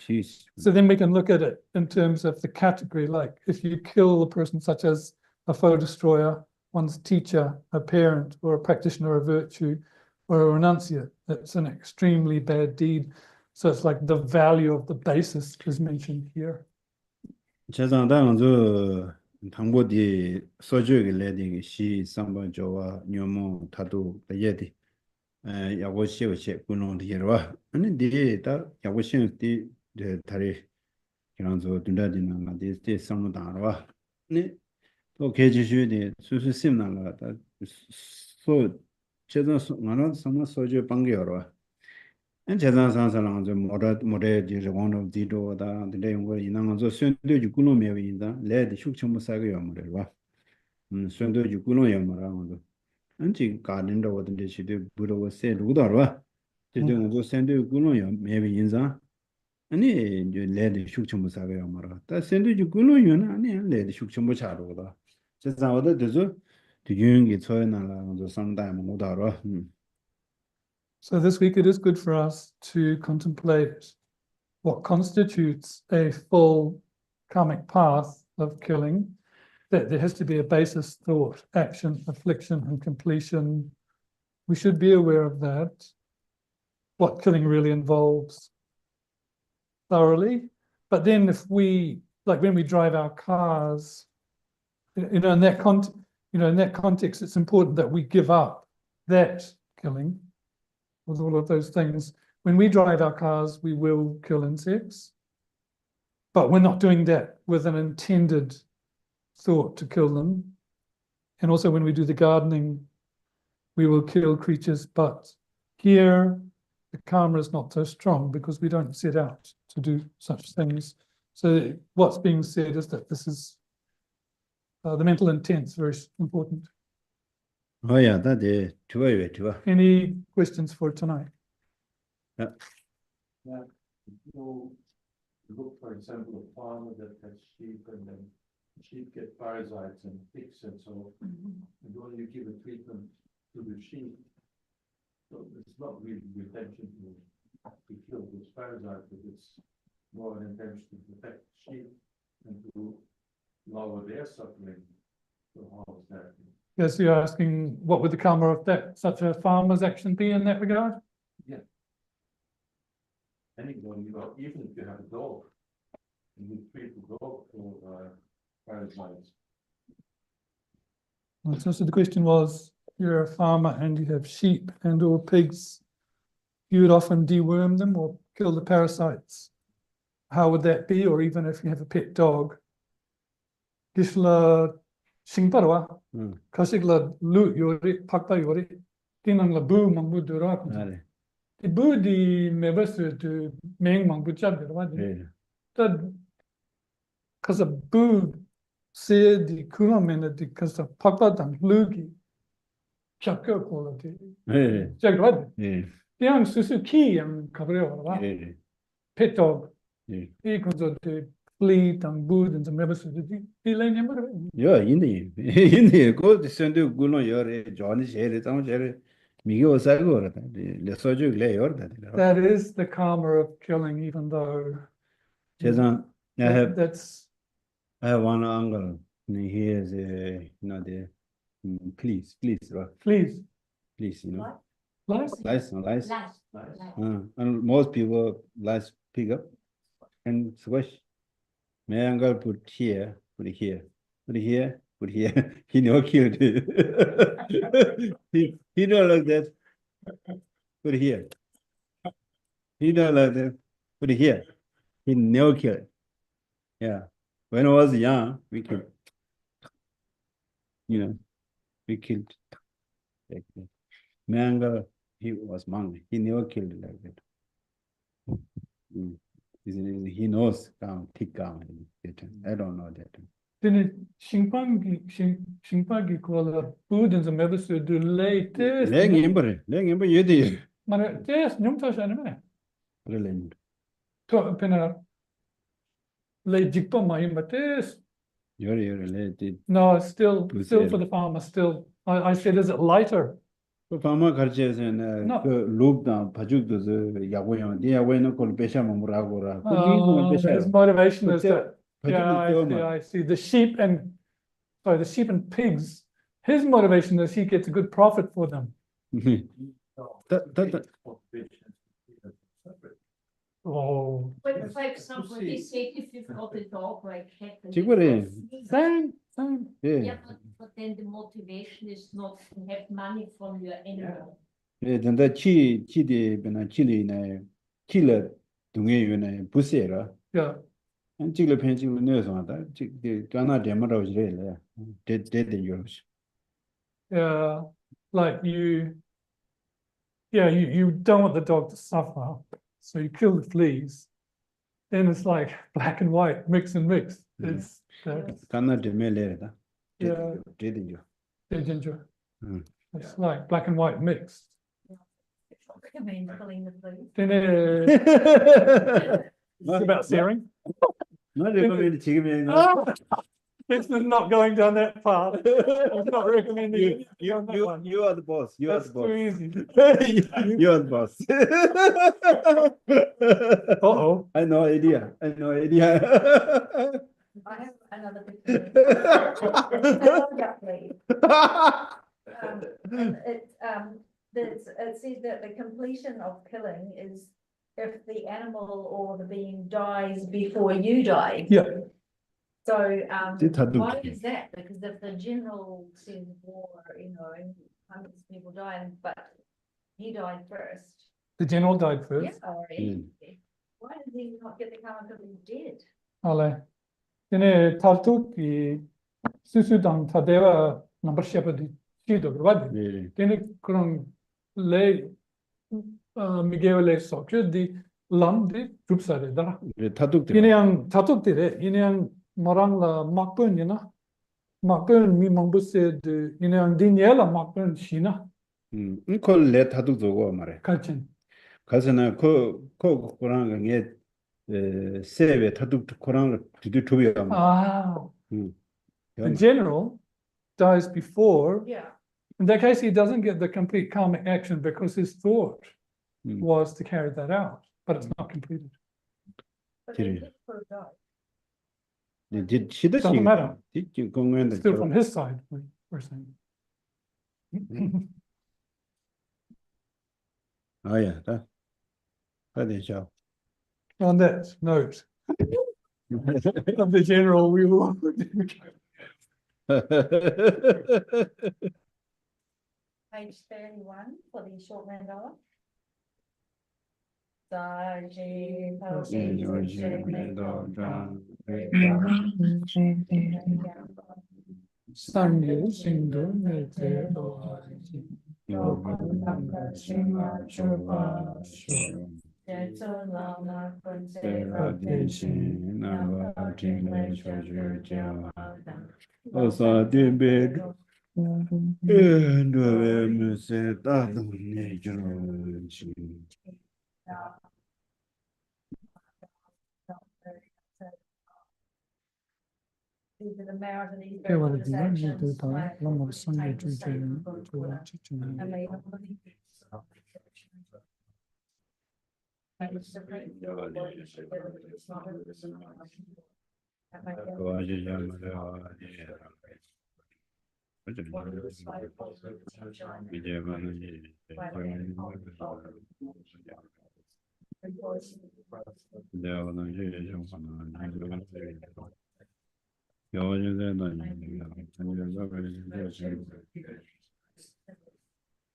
Speaker 3: So then we can look at it in terms of the category, like if you kill a person such as a foe destroyer, one's teacher, a parent, or a practitioner of virtue, or a renunciate, it's an extremely bad deed. So it's like the value of the basis is mentioned here.
Speaker 2: 제상당 저 당보디 소주에 레딩 시 상번 저와 녀모 다도 예디 야고시오시 군론디르와 아니 디다 야고시오티 다리 그런 저 둔다디는 마디스티 상무다와 네 또 계지슈디 수수심나가 소 제가 나는 상마 소주 방겨와 And Chazan the Moret is one of the door the day where in Anzo Sunday you couldn't maybe in the led Shukchum Saga Moreva. Sunday you couldn't yamara. And she got into what she did, Buddha was said, Udara. They don't go send you couldn't maybe in the and you led Shukchum Saga Yamara. That send you couldn't and led Shukchum Charoda. Just now the desert to young it's sometime Udara.
Speaker 3: So this week it is good for us to contemplate what constitutes a full karmic path of killing, that there has to be a basis, thought, action, affliction, and completion. We should be aware of that, what killing really involves thoroughly. But then if we, like when we drive our cars, in that context, it's important that we give up that killing with all of those things. When we drive our cars, we will kill insects, but we're not doing that with an intended thought to kill them. And also when we do the gardening, we will kill creatures, but here the karma is not so strong because we don't set out to do such things. So what's being said is that this is the mental intent is very important.
Speaker 2: Oh yeah, that is true.
Speaker 3: Any questions for tonight?
Speaker 2: Yeah.
Speaker 4: Yeah, you look, for example, a farmer that has sheep and then sheep get parasites and ticks and so and when you give a treatment to the sheep, so it's not really the intention to kill this parasite, but it's more an intention to protect sheep and to lower their suffering. So how is that?
Speaker 3: Yes, you're asking what would the karma of that such a farmer's action be in that regard?
Speaker 4: Yeah. Anyone, even if you have a dog, and you treat the dog for parasites.
Speaker 3: So the question was, you're a farmer and you have sheep and or pigs, you would often deworm them or kill the parasites. How would that be? Or even if you have a pet dog? Gisla Shingparwa, Kasigla Lu Yori, Pakpa Yori, Tinang la Boo Mambudura. The Boo di Mebus to Meng Mambuchab, that because a Boo said the Kumamen because of Pakpa and Lugi, Chaka quality. Check what? The young Suzuki and Cabrera, pet dog, equals the fleet and boot and the members of the
Speaker 2: Yeah, in the go send you Guno, Johnny Sherry, Tom Sherry, Miguel Sago, the soldier lay order.
Speaker 3: That is the karma of killing, even though
Speaker 2: I have one uncle. He is the please, you know. Lice. And most people lice pick up and squish. My uncle put here. He never killed it. he don't like that. Put here. He don't like that. Put here. He never killed. Yeah. When I was young, we killed. We killed. Like that. My uncle, he was monk. He never killed like that. He knows thick I don't know that.
Speaker 3: Then Shingpagi call a food and the members to do late.
Speaker 2: Leg ember, you did.
Speaker 3: But yes, Numtosh anime.
Speaker 2: Brilliant.
Speaker 3: To Penna late Jikpa, my but this.
Speaker 2: You're related.
Speaker 3: No, still for the farmer, still I said, is it lighter?
Speaker 2: 그 방마 가르쳐서는
Speaker 3: No.
Speaker 2: 그 룹다 바죽도 야고요. 디야고는 걸 배샤 뭐라고라. 그 미국은 배샤.
Speaker 3: His motivation is
Speaker 2: 그때
Speaker 3: that, yeah, I see. The sheep and pigs, his motivation is he gets a good profit for them. Oh,
Speaker 5: But for example, they say if you've got a dog like cat. and
Speaker 2: 지구래.
Speaker 5: you've got fleas,
Speaker 3: same.
Speaker 2: 예.
Speaker 5: Yeah, but then the motivation is not to have money from your animal.
Speaker 2: 예, 근데 치디 변한 치리네. 치려 동해유네 부세라.
Speaker 3: Yeah,
Speaker 2: 한 찍을 편집을 내서 하다. 지 가나 데모라고 지래래. 데데 요시.
Speaker 3: yeah, like you don't want the dog to suffer, so you kill the fleas. Then it's like black and white, mix and mix. It's
Speaker 2: 가나 데멜레다.
Speaker 3: Yeah.
Speaker 2: 데데 요.
Speaker 3: the ginger.
Speaker 2: Mm.
Speaker 3: It's like black and white mixed.
Speaker 5: Recommend killing the fleas.
Speaker 3: Then it's about searing.
Speaker 2: 나 레코멘드 지금이
Speaker 3: This is not going down that path. I'm not recommending it.
Speaker 2: you are the boss. You are
Speaker 3: That's
Speaker 2: the
Speaker 3: too
Speaker 2: boss.
Speaker 3: easy.
Speaker 2: You are the boss.
Speaker 3: Uh-oh.
Speaker 2: I know idea.
Speaker 5: I have another picture. It says that the completion of killing is if the animal or the being dies before you die.
Speaker 3: Yeah.
Speaker 5: So,
Speaker 2: Did I do
Speaker 5: why
Speaker 2: it?
Speaker 5: is that? Because if the general says war, and hundreds of people dying, but he died first.
Speaker 3: The general died
Speaker 5: Yeah,
Speaker 3: first.
Speaker 5: already. Why did he not get the karma because he's dead?
Speaker 3: Ale. Then tartuki susudan tadeva number shepherd chido grad.
Speaker 2: 예.
Speaker 3: Then kron le Miguel le soccer di lam di trupsare dara.
Speaker 2: 타둑들.
Speaker 3: Inyang tatukire inyang marang la makpun yana. Makpun mi mambuse de inyang dinyela makpun shina
Speaker 2: 이걸 내 타둑 저거 말해.
Speaker 3: kalchen.
Speaker 2: 가서는 그 고랑 게 세베 타둑 고랑 뒤뒤 두비야.
Speaker 3: Ah,
Speaker 2: 음.
Speaker 3: the general dies before.
Speaker 5: Yeah.
Speaker 3: In that case, he doesn't get the complete karmic action because his thought
Speaker 2: Mm.
Speaker 3: was to carry that out, but it's not completed.
Speaker 5: But
Speaker 2: Did
Speaker 5: they
Speaker 2: he?
Speaker 5: did put a dog.
Speaker 2: 시듯이
Speaker 3: Doesn't matter.
Speaker 2: 뒤 공연도
Speaker 3: Still from his side, we're saying.
Speaker 2: 아야, 다. 가되죠.
Speaker 3: On that note of the general, we will.
Speaker 5: Page 31 for the short mandala. Saji,
Speaker 3: Sangye Sindhu Mete
Speaker 2: 어서 뒷배 너의 무쇠 따뜻해 주지.
Speaker 5: These are the merit of these
Speaker 3: Okay, well,
Speaker 5: virtuous
Speaker 3: if you want to do
Speaker 5: actions,
Speaker 3: that,
Speaker 5: like
Speaker 3: one more Sunday
Speaker 5: take the same
Speaker 3: to
Speaker 5: good work,
Speaker 3: teaching.
Speaker 5: and they don't believe it. And it's the great deal of work you should do, it's not a- That might be-
Speaker 2: 도와주자 말이야.
Speaker 5: One of the slight positive sunshine.
Speaker 2: 이제 가는 일. 내가 오늘 이제 좀 하나 여전히 난 아니면서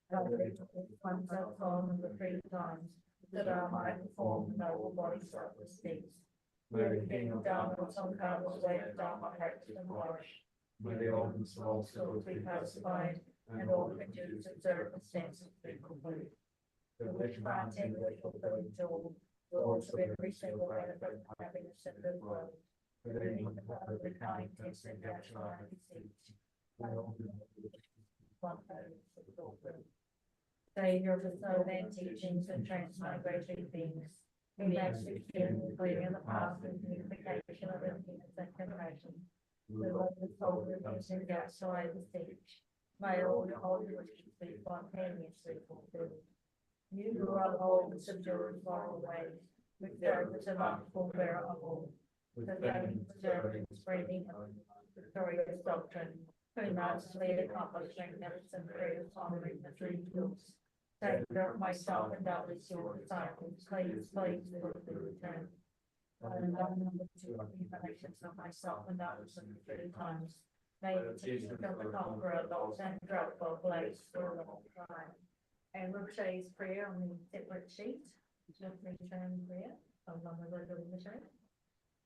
Speaker 5: Ones that form the three times, that are high form, noble body self-esteem. Where the king of Dharma, some kind of way of Dharma, hurts and flourish. Where the old and small souls be pacified, and all the Jews observe the sense of being complete. The which granting which fulfilling joy, Lords of every single benefit, happiness in this world. Living the power of the kindness and national disease. Savior of the soul and teachings and transmigratory things. Who makes the king, including the past and unification of emptiness and compassion. The Lord of the soul reducing the outside the speech. May all your holy wishes be spontaneously fulfilled. You who are Lord and subdue in moral ways, with the mindful bearer of all, with the vain preserving, spreading of victorious doctrine, who nicely accomplishing medicine prayers, honoring the three gifts. Savior of myself and doubtless your disciples, please with the return. And number two, emanations of myself and doubtless in the three times. May the teaching of the conqueror, Lord, and dreadful blaze for a long time. And we'll today's prayer on the separate sheet. Just return prayer.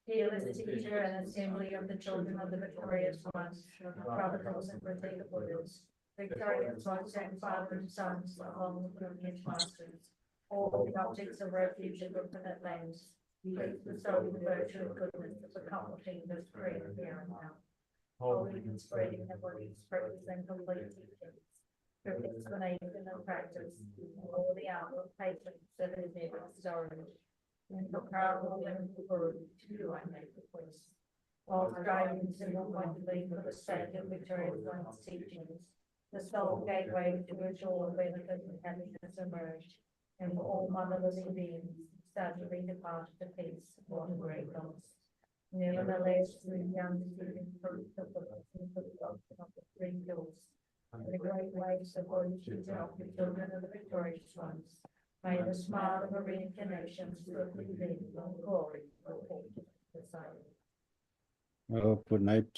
Speaker 5: Fearless teacher and assembly of the children of the victorious ones, providence and protective orders, victorious ones and father and sons, along with privileged masters, all the objects of refuge in infinite lands. Please bestow the virtue and goodness of accomplishing this prayer here and now. Holy and spreading the bodies, purpose and complete teachings, through explanation and practice, all the hour of patience that is never started. And the power of the word to you I make request. While striving single-mindedly for the sake of victorious one's teachings, the sole gateway to which all benefit and happiness emerge, and for all motherless beings, sadly depart to peace, what a great loss. Nevertheless, through the undeceiving fruit of the blessings of the doctrine of the three hills, and the great waves of fortune to help the children of the victorious ones, may the smile of a reincarnation swiftly lead on glory for all to the side.
Speaker 2: Good night.